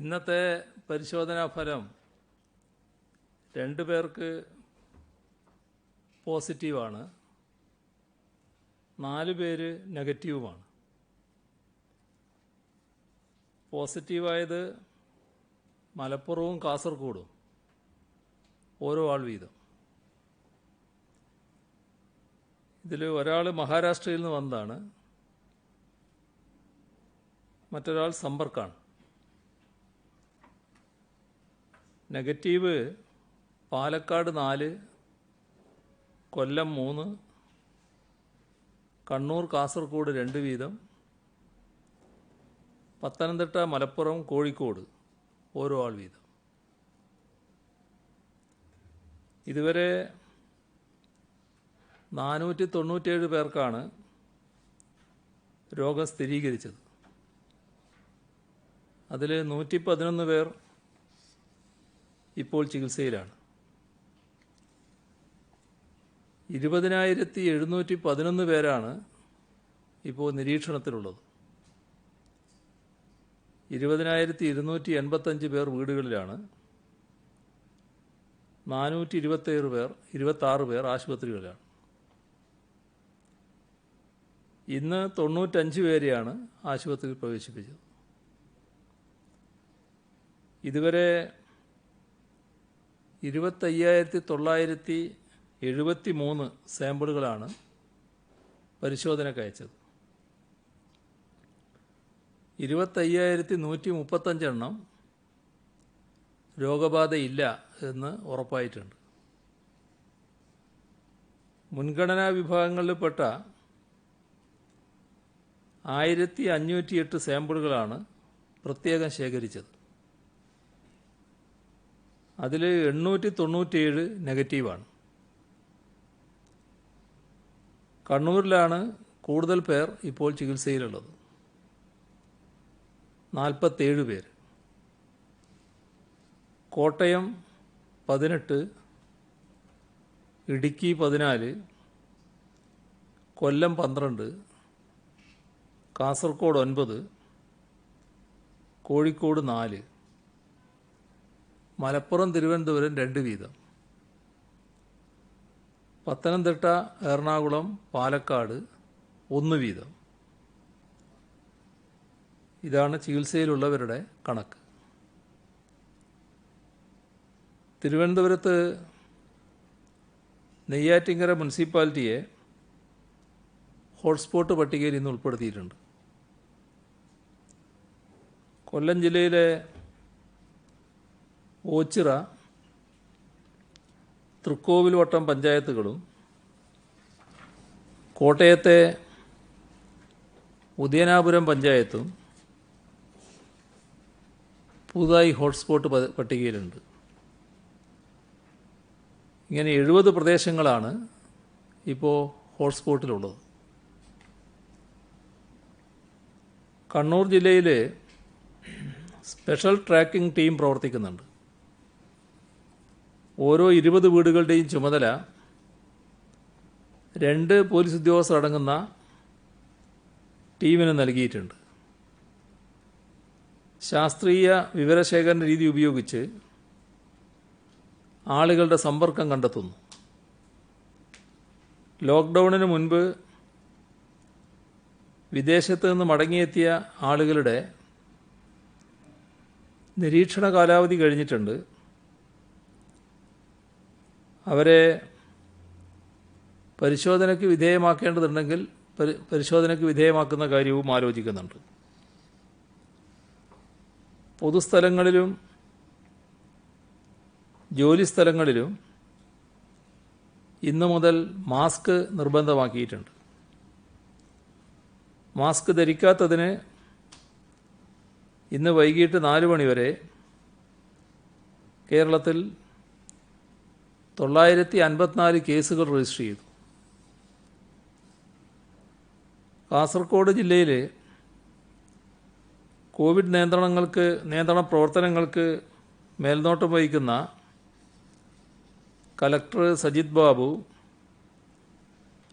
ഇന്നത്തെ പരിശോധനാ ഫലം 2 പേർക്ക് പോസിറ്റീവാണ്, 4 പേര് നെഗറ്റീവുമാണ്. പോസിറ്റീവായത് മലപ്പുറവും കാസർഗോഡും ഓരോ ആൾ വീതം. ഇതിൽ ഒരാൾ മഹാരാഷ്ട്രയിൽ നിന്ന് വന്നതാണ്, മറ്റൊരാൾ സമ്പർക്കാണ്. നെഗറ്റീവ് പാലക്കാട് 4, കൊല്ലം 3, കണ്ണൂർ കാസർഗോഡ് 2 വീതം, പത്തനംതിട്ട മലപ്പുറം കോഴിക്കോട് ഓരോ ആൾ വീതം. ഇതുവരെ 497 പേർക്കാണ് രോഗം സ്ഥിരീകരിച്ചത്. അതിൽ 111 പേർ ഇപ്പോൾ ചികിത്സയിലാണ്. 20,711 പേരാണ് ഇപ്പോൾ നിരീക്ഷണത്തിലുള്ളത്. 20,285 പേർ വീടുകളിലാണ്. 426 പേർ ആശുപത്രികളിലാണ്. ഇന്ന് 95 പേരെയാണ് ആശുപത്രിയിൽ പ്രവേശിപ്പിച്ചത്. ഇതുവരെ 25,973 സാമ്പിളുകളാണ് പരിശോധനയ്ക്ക് അയച്ചത്. 25,135 എണ്ണം രോഗബാധയില്ല എന്ന് ഉറപ്പായിട്ടുണ്ട്. മുൻഗണനാ വിഭാഗങ്ങളിൽപ്പെട്ട 1,508 സാമ്പിളുകളാണ് പ്രത്യേകം ശേഖരിച്ചത്. അതിൽ 897 നെഗറ്റീവാണ്. കണ്ണൂരിലാണ് കൂടുതൽ പേർ ഇപ്പോൾ ചികിത്സയിലുള്ളത്, 47 പേര്. കോട്ടയം 18, ഇടുക്കി 14, കൊല്ലം 12, കാസർഗോഡ് 9, കോഴിക്കോട് 4, മലപ്പുറം തിരുവനന്തപുരം 2 വീതം, പത്തനംതിട്ട എറണാകുളം പാലക്കാട് 1 വീതം. ഇതാണ് ചികിത്സയിലുള്ളവരുടെ കണക്ക്. തിരുവനന്തപുരത്ത് നെയ്യാറ്റിൻകര മുനിസിപ്പാലിറ്റിയെ ഹോട്ട്സ്പോട്ട് പട്ടികയിൽ ഇന്ന് ഉൾപ്പെടുത്തിയിട്ടുണ്ട്. കൊല്ലം ജില്ലയിലെ ഓച്ചിറ, തൃക്കോവിൽവട്ടം പഞ്ചായത്തുകളും കോട്ടയത്തെ ഉദയനാപുരം പഞ്ചായത്തും പുതുതായി ഹോട്ട്സ്പോട്ട് പട്ടികയിലുണ്ട്. ഇങ്ങനെ 70 പ്രദേശങ്ങളാണ് ഇപ്പോൾ ഹോട്ട്സ്പോട്ടിലുള്ളത്. കണ്ണൂർ ജില്ലയിൽ സ്പെഷ്യൽ ട്രാക്കിംഗ് ടീം പ്രവർത്തിക്കുന്നുണ്ട്. ഓരോ 20 വീടുകളുടെയും ചുമതല 2 പോലീസ് ഉദ്യോഗസ്ഥർ അടങ്ങുന്ന ടീമിന് നൽകിയിട്ടുണ്ട്. ശാസ്ത്രീയ വിവരശേഖരണ രീതി ഉപയോഗിച്ച് ആളുകളുടെ സമ്പർക്കം കണ്ടെത്തുന്നു. ലോക്ക്ഡൗണിന് മുൻപ് വിദേശത്ത് നിന്ന് മടങ്ങിയെത്തിയ ആളുകളുടെ നിരീക്ഷണ കാലാവധി കഴിഞ്ഞിട്ടുണ്ട്. അവരെ പരിശോധനയ്ക്ക് വിധേയമാക്കേണ്ടതുണ്ടെങ്കിൽ പരിശോധനയ്ക്ക് വിധേയമാക്കുന്ന കാര്യവും ആലോചിക്കുന്നുണ്ട്. പൊതുസ്ഥലങ്ങളിലും ജോലിസ്ഥലങ്ങളിലും ഇന്നു മുതൽ മാസ്ക് നിർബന്ധമാക്കിയിട്ടുണ്ട്. മാസ്ക് ധരിക്കാത്തതിന് ഇന്ന് വൈകിട്ട് 4 മണി വരെ കേരളത്തിൽ 954 കേസുകൾ രജിസ്റ്റർ ചെയ്തു. കാസർഗോഡ് ജില്ലയിൽ കോവിഡ് നിയന്ത്രണ പ്രവർത്തനങ്ങൾക്ക് മേൽനോട്ടം വഹിക്കുന്ന കലക്ടർ സജിത് ബാബു,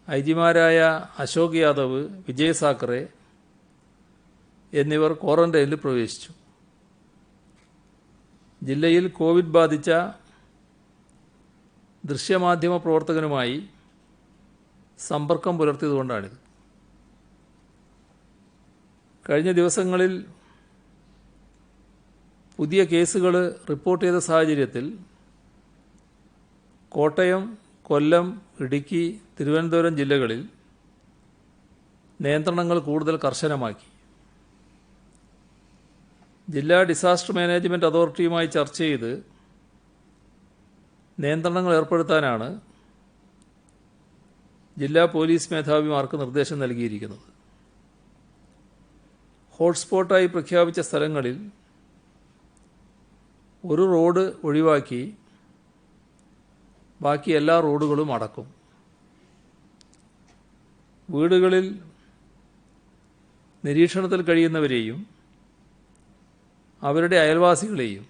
ഐജിമാരായ അശോക് യാദവ്, വിജയ് സാക്കറെ എന്നിവർ ക്വാറന്റൈനിൽ പ്രവേശിച്ചു. ജില്ലയിൽ കോവിഡ് ബാധിച്ച ദൃശ്യമാധ്യമ പ്രവർത്തകനുമായി സമ്പർക്കം പുലർത്തിയതുകൊണ്ടാണിത്. കഴിഞ്ഞ ദിവസങ്ങളിൽ പുതിയ കേസുകൾ റിപ്പോർട്ട് ചെയ്ത സാഹചര്യത്തിൽ കോട്ടയം, കൊല്ലം, ഇടുക്കി, തിരുവനന്തപുരം ജില്ലകളിൽ നിയന്ത്രണങ്ങൾ കൂടുതൽ കർശനമാക്കി. ജില്ലാ ഡിസാസ്റ്റർ മാനേജ്മെൻറ്റ് അതോറിറ്റിയുമായി ചർച്ച ചെയ്ത് നിയന്ത്രണങ്ങൾ ഏർപ്പെടുത്താനാണ് ജില്ലാ പോലീസ് മേധാവിമാർക്ക് നിർദ്ദേശം നൽകിയിരിക്കുന്നത്. ഹോട്ട്സ്പോട്ടായി പ്രഖ്യാപിച്ച സ്ഥലങ്ങളിൽ ഒരു റോഡ് ഒഴിവാക്കി ബാക്കി എല്ലാ റോഡുകളും അടക്കും. വീടുകളിൽ നിരീക്ഷണത്തിൽ കഴിയുന്നവരെയും അവരുടെ അയൽവാസികളെയും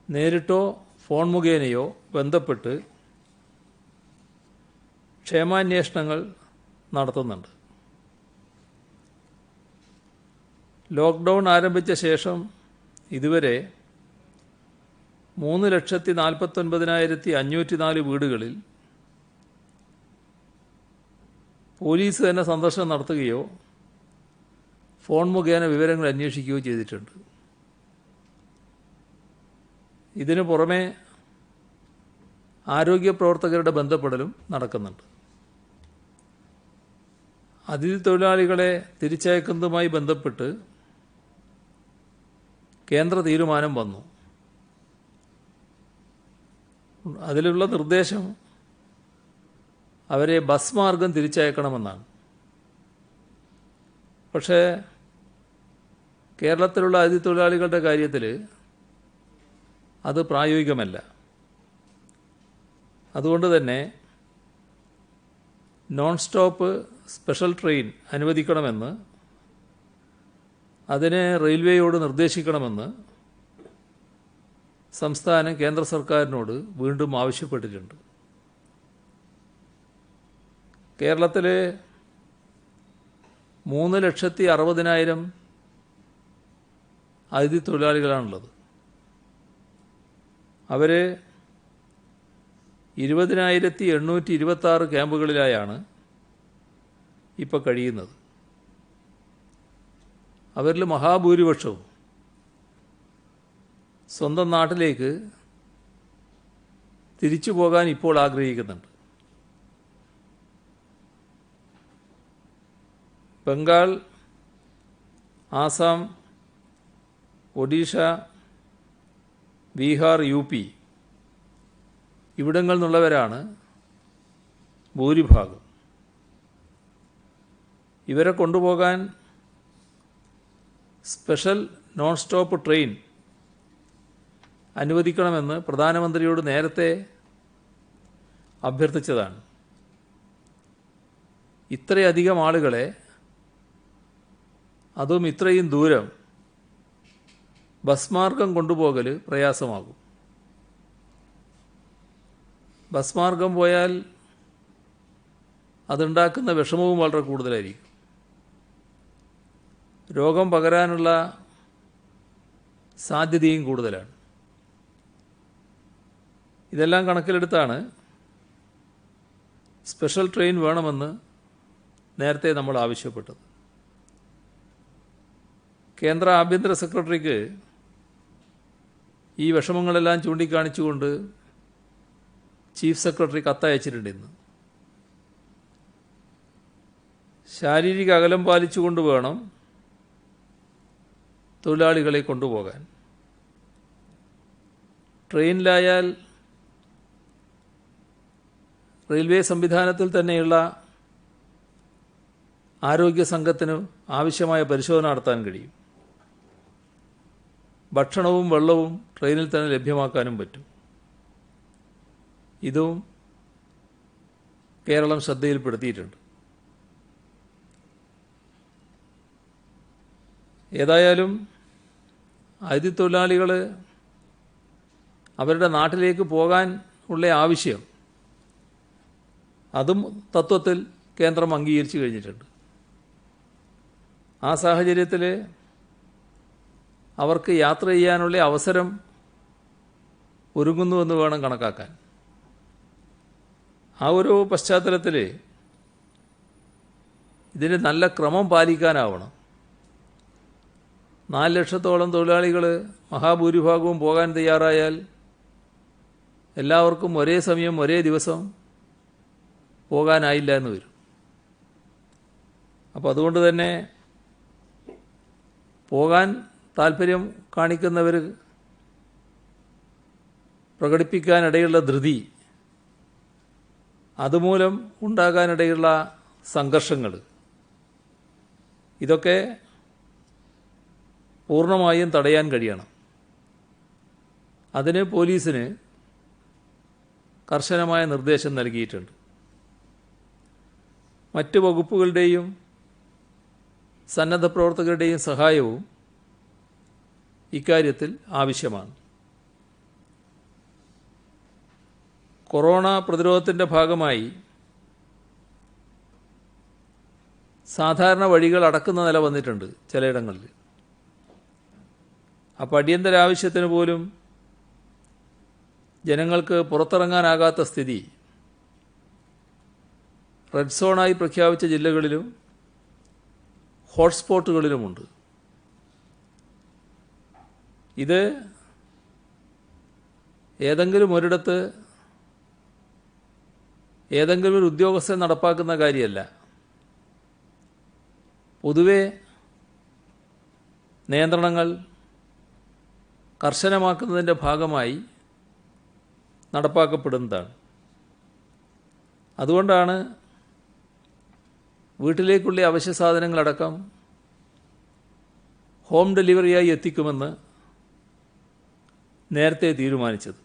നേരിട്ടോ ഫോൺ മുഖേനയോ ബന്ധപ്പെട്ട് ക്ഷേമാന്വേഷണങ്ങൾ നടത്തുന്നുണ്ട്. ലോക്ക്ഡൗൺ ആരംഭിച്ച ശേഷം ഇതുവരെ 3,49,504 വീടുകളിൽ പോലീസ് തന്നെ സന്ദർശനം നടത്തുകയോ ഫോൺ മുഖേന വിവരങ്ങൾ അന്വേഷിക്കുകയോ ചെയ്തിട്ടുണ്ട്. ഇതിനു പുറമെ ആരോഗ്യ പ്രവർത്തകരുടെ ബന്ധപ്പെടലും നടക്കുന്നുണ്ട്. അതിഥി തൊഴിലാളികളെ തിരിച്ചയക്കുന്നതുമായി ബന്ധപ്പെട്ട് കേന്ദ്ര തീരുമാനം വന്നു. അതിലുള്ള നിർദ്ദേശം അവരെ ബസ് മാർഗം തിരിച്ചയക്കണമെന്നാണ്. പക്ഷേ കേരളത്തിലുള്ള അതിഥി തൊഴിലാളികളുടെ കാര്യത്തിൽ അത് പ്രായോഗികമല്ല. അതുകൊണ്ട് തന്നെ നോൺ സ്റ്റോപ്പ് സ്പെഷ്യൽ ട്രെയിൻ അനുവദിക്കണമെന്ന്, അതിനെ റെയിൽവേയോട് നിർദ്ദേശിക്കണമെന്ന് സംസ്ഥാനം കേന്ദ്ര സർക്കാരിനോട് വീണ്ടും ആവശ്യപ്പെട്ടിട്ടുണ്ട്. കേരളത്തിലെ 3,60,000 അതിഥി തൊഴിലാളികളാണുള്ളത്. അവർ 20,826 ക്യാമ്പുകളിലായാണ് ഇപ്പോൾ കഴിയുന്നത്. അവരിൽ മഹാഭൂരിപക്ഷവും സ്വന്തം നാട്ടിലേക്ക് തിരിച്ചു പോകാൻ ഇപ്പോൾ ആഗ്രഹിക്കുന്നുണ്ട്. ബംഗാൾ, ആസാം, ഒഡീഷ, ബീഹാർ, UP ഇവിടങ്ങളിൽ നിന്നുള്ളവരാണ് ഭൂരിഭാഗം. ഇവരെ കൊണ്ടുപോകാൻ സ്പെഷ്യൽ നോൺ സ്റ്റോപ്പ് ട്രെയിൻ അനുവദിക്കണമെന്ന് പ്രധാനമന്ത്രിയോട് നേരത്തെ അഭ്യർത്ഥിച്ചതാണ്. ഇത്രയധികം ആളുകളെ, അതും ഇത്രയും ദൂരം ബസ് മാർഗം കൊണ്ടുപോകൽ പ്രയാസമാകും. ബസ് മാർഗം പോയാൽ അതുണ്ടാക്കുന്ന വിഷമവും വളരെ കൂടുതലായിരിക്കും. രോഗം പകരാനുള്ള സാധ്യതയും കൂടുതലാണ്. ഇതെല്ലാം കണക്കിലെടുത്താണ് സ്പെഷ്യൽ ട്രെയിൻ വേണമെന്ന് നേരത്തെ നമ്മൾ ആവശ്യപ്പെട്ടത്. കേന്ദ്ര ആഭ്യന്തര സെക്രട്ടറിക്ക് ഈ വിഷമങ്ങളെല്ലാം ചൂണ്ടിക്കാണിച്ചുകൊണ്ട് ചീഫ് സെക്രട്ടറി കത്തയച്ചിട്ടുണ്ട്. ഇന്ന് ശാരീരിക അകലം പാലിച്ചുകൊണ്ട് വേണം തൊഴിലാളികളെ കൊണ്ടുപോകാൻ. ട്രെയിനിലായാൽ റെയിൽവേ സംവിധാനത്തിൽ തന്നെയുള്ള ആരോഗ്യ സംഘത്തിന് ആവശ്യമായ പരിശോധന നടത്താൻ കഴിയും. ഭക്ഷണവും വെള്ളവും ട്രെയിനിൽ തന്നെ ലഭ്യമാക്കാനും പറ്റും. ഇതും കേരളം ശ്രദ്ധയിൽപ്പെടുത്തിയിട്ടുണ്ട്. ഏതായാലും അതിഥി തൊഴിലാളികൾ അവരുടെ നാട്ടിലേക്ക് പോകാൻ ഉള്ള ആവശ്യം, അതും തത്വത്തിൽ കേന്ദ്രം അംഗീകരിച്ചു കഴിഞ്ഞിട്ടുണ്ട്. ആ സാഹചര്യത്തിൽ അവർക്ക് യാത്ര ചെയ്യാനുള്ള അവസരം ഒരുങ്ങുന്നുവെന്ന് വേണം കണക്കാക്കാൻ. ആ ഒരു പശ്ചാത്തലത്തിൽ ഇതിന് നല്ല ക്രമം പാലിക്കാനാവണം. 4 ലക്ഷത്തോളം തൊഴിലാളികൾ മഹാഭൂരിഭാഗവും പോകാൻ തയ്യാറായാൽ എല്ലാവർക്കും ഒരേ സമയം ഒരേ ദിവസം പോകാനായില്ല എന്ന് വരും. അപ്പോൾ അതുകൊണ്ട് തന്നെ പോകാൻ താല്പര്യം കാണിക്കുന്നവർ പ്രകടിപ്പിക്കാനിടയുള്ള ധൃതി, അതുമൂലം ഉണ്ടാകാനിടയുള്ള സംഘർഷങ്ങൾ, ഇതൊക്കെ പൂർണ്ണമായും തടയാൻ കഴിയണം. അതിന് പോലീസിന് കർശനമായ നിർദ്ദേശം നൽകിയിട്ടുണ്ട്. മറ്റ് വകുപ്പുകളുടെയും സന്നദ്ധ പ്രവർത്തകരുടെയും സഹായവും ഇക്കാര്യത്തിൽ ആവശ്യമാണ്. കൊറോണ പ്രതിരോധത്തിൻ്റെ ഭാഗമായി സാധാരണ വഴികൾ അടക്കുന്ന നില വന്നിട്ടുണ്ട് ചിലയിടങ്ങളിൽ. അപ്പോൾ അടിയന്തര ആവശ്യത്തിന് പോലും ജനങ്ങൾക്ക് പുറത്തിറങ്ങാനാകാത്ത സ്ഥിതി റെഡ് സോണായി പ്രഖ്യാപിച്ച ജില്ലകളിലും ഹോട്ട്സ്പോട്ടുകളിലുമുണ്ട്. ഇത് ഏതെങ്കിലും ഒരിടത്ത് ഏതെങ്കിലും ഒരു ഉദ്യോഗസ്ഥൻ നടപ്പാക്കുന്ന കാര്യമല്ല. പൊതുവെ നിയന്ത്രണങ്ങൾ കർശനമാക്കുന്നതിൻ്റെ ഭാഗമായി നടപ്പാക്കപ്പെടുന്നതാണ്. അതുകൊണ്ടാണ് വീട്ടിലേക്കുള്ള അവശ്യ സാധനങ്ങളടക്കം ഹോം ഡെലിവറിയായി എത്തിക്കുമെന്ന് നേരത്തെ തീരുമാനിച്ചത്.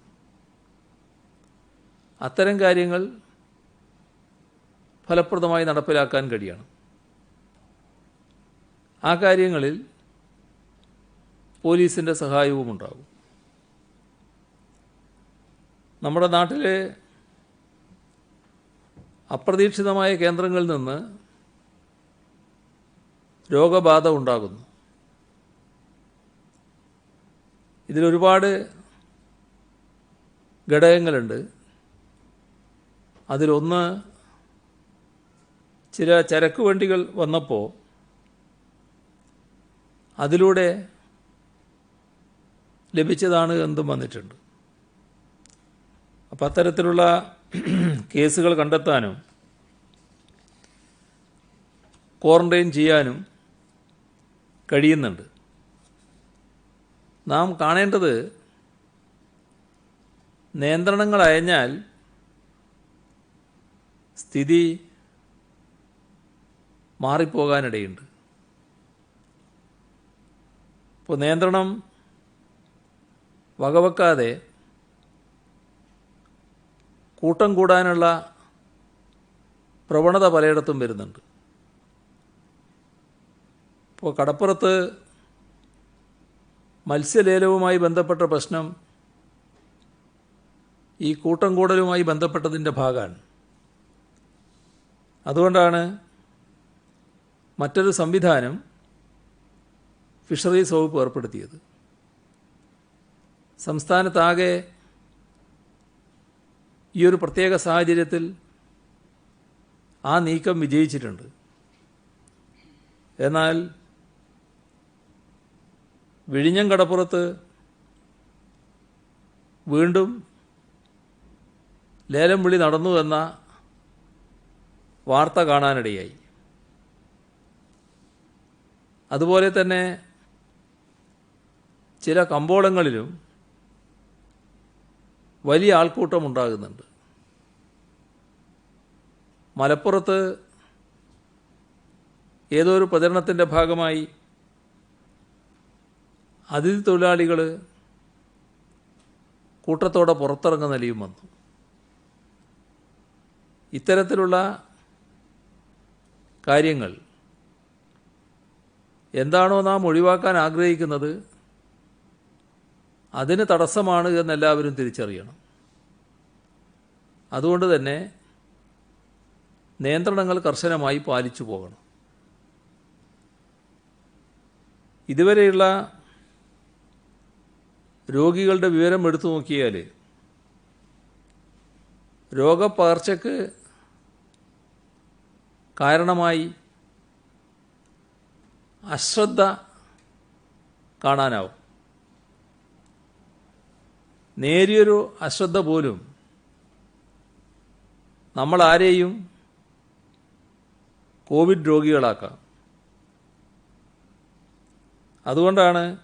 അത്തരം കാര്യങ്ങൾ ഫലപ്രദമായി നടപ്പിലാക്കാൻ കഴിയണം. ആ കാര്യങ്ങളിൽ പോലീസിൻ്റെ സഹായവും ഉണ്ടാകും. നമ്മുടെ നാട്ടിലെ അപ്രതീക്ഷിതമായ കേന്ദ്രങ്ങളിൽ നിന്ന് രോഗബാധ ഉണ്ടാകുന്നു. ഇതിലൊരുപാട് ഘടകങ്ങളുണ്ട്. അതിലൊന്ന്, ചില ചരക്ക് വണ്ടികൾ വന്നപ്പോൾ അതിലൂടെ ലഭിച്ചതാണ് എന്തും വന്നിട്ടുണ്ട്. അപ്പം അത്തരത്തിലുള്ള കേസുകൾ കണ്ടെത്താനും ക്വാറന്റൈൻ ചെയ്യാനും കഴിയുന്നുണ്ട്. നാം കാണേണ്ടത്, നിയന്ത്രണങ്ങൾ അയഞ്ഞാൽ സ്ഥിതി മാറിപ്പോകാനിടയുണ്ട്. ഇപ്പോൾ നിയന്ത്രണം വകവെക്കാതെ കൂട്ടം കൂടാനുള്ള പ്രവണത പലയിടത്തും വരുന്നുണ്ട്. ഇപ്പോൾ കടപ്പുറത്ത് മത്സ്യലേലവുമായി ബന്ധപ്പെട്ട പ്രശ്നം ഈ കൂട്ടം കൂടലുമായി ബന്ധപ്പെട്ടതിൻ്റെ ഭാഗമാണ്. അതുകൊണ്ടാണ് മറ്റൊരു സംവിധാനം ഫിഷറീസ് വകുപ്പ് ഏർപ്പെടുത്തിയത്. സംസ്ഥാനത്താകെ ഈ ഒരു പ്രത്യേക സാഹചര്യത്തിൽ ആ നീക്കം വിജയിച്ചിട്ടുണ്ട്. എന്നാൽ വിഴിഞ്ഞം കടപ്പുറത്ത് വീണ്ടും ലേലം വിളി നടന്നു എന്ന വാർത്ത കാണാനിടയായി. അതുപോലെ തന്നെ ചില കമ്പോളങ്ങളിലും വലിയ ആൾക്കൂട്ടം ഉണ്ടാകുന്നുണ്ട്. മലപ്പുറത്ത് ഏതോ ഒരു പ്രചരണത്തിൻ്റെ ഭാഗമായി അതിഥി തൊഴിലാളികൾ കൂട്ടത്തോടെ പുറത്തിറങ്ങുന്ന നിലയും വന്നു. ഇത്തരത്തിലുള്ള കാര്യങ്ങൾ എന്താണോ നാം ഒഴിവാക്കാൻ ആഗ്രഹിക്കുന്നത് അതിന് തടസ്സമാണ് എന്നെല്ലാവരും തിരിച്ചറിയണം. അതുകൊണ്ട് തന്നെ നിയന്ത്രണങ്ങൾ കർശനമായി പാലിച്ചു പോകണം. ഇതുവരെയുള്ള രോഗികളുടെ വിവരം എടുത്തു നോക്കിയാൽ രോഗപ്പകർച്ചയ്ക്ക് കാരണമായി അശ്രദ്ധ കാണാനാവും. നേരിയൊരു അശ്രദ്ധ പോലും നമ്മളാരെയും കോവിഡ് രോഗികളാക്കാം. അതുകൊണ്ടാണ്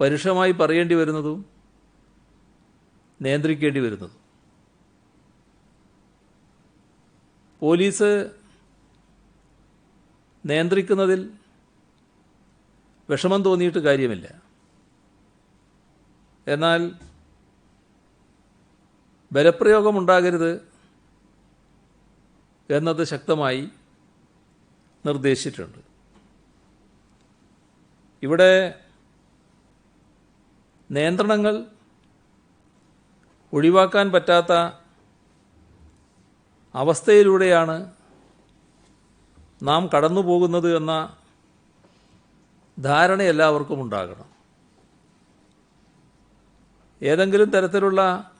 പരുഷമായി പറയേണ്ടി വരുന്നതും നിയന്ത്രിക്കേണ്ടി വരുന്നതും. പോലീസ് നിയന്ത്രിക്കുന്നതിൽ വിഷമം തോന്നിയിട്ട് കാര്യമില്ല. എന്നാൽ ബലപ്രയോഗമുണ്ടാകരുത് എന്നത് ശക്തമായി നിർദ്ദേശിച്ചിട്ടുണ്ട്. ഇവിടെ നിയന്ത്രണങ്ങൾ ഒഴിവാക്കാൻ പറ്റാത്ത അവസ്ഥയിലൂടെയാണ് നാം കടന്നു പോകുന്നത് എന്ന ധാരണ എല്ലാവർക്കും ഉണ്ടാകണം. ഏതെങ്കിലും തരത്തിലുള്ള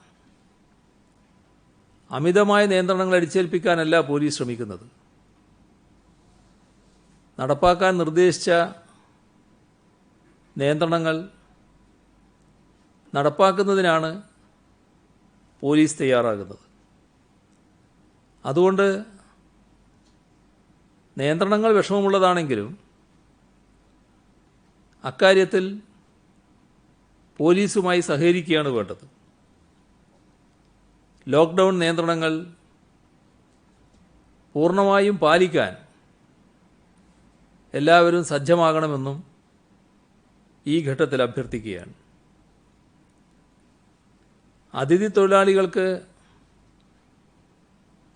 അമിതമായ നിയന്ത്രണങ്ങൾ അടിച്ചേൽപ്പിക്കാനല്ല പോലീസ് ശ്രമിക്കുന്നത്. നടപ്പാക്കാൻ നിർദ്ദേശിച്ച നിയന്ത്രണങ്ങൾ നടപ്പാക്കുന്നതിനാണ് പോലീസ് തയ്യാറാകുന്നത്. അതുകൊണ്ട് നിയന്ത്രണങ്ങൾ വിഷമമുള്ളതാണെങ്കിലും അക്കാര്യത്തിൽ പോലീസുമായി സഹകരിക്കുകയാണ് വേണ്ടത്. ലോക്ക്ഡൗൺ നിയന്ത്രണങ്ങൾ പൂർണ്ണമായും പാലിക്കാൻ എല്ലാവരും സജ്ജമാകണമെന്നും ഈ ഘട്ടത്തിൽ അഭ്യർത്ഥിക്കുകയാണ്. അതിഥി തൊഴിലാളികൾക്ക്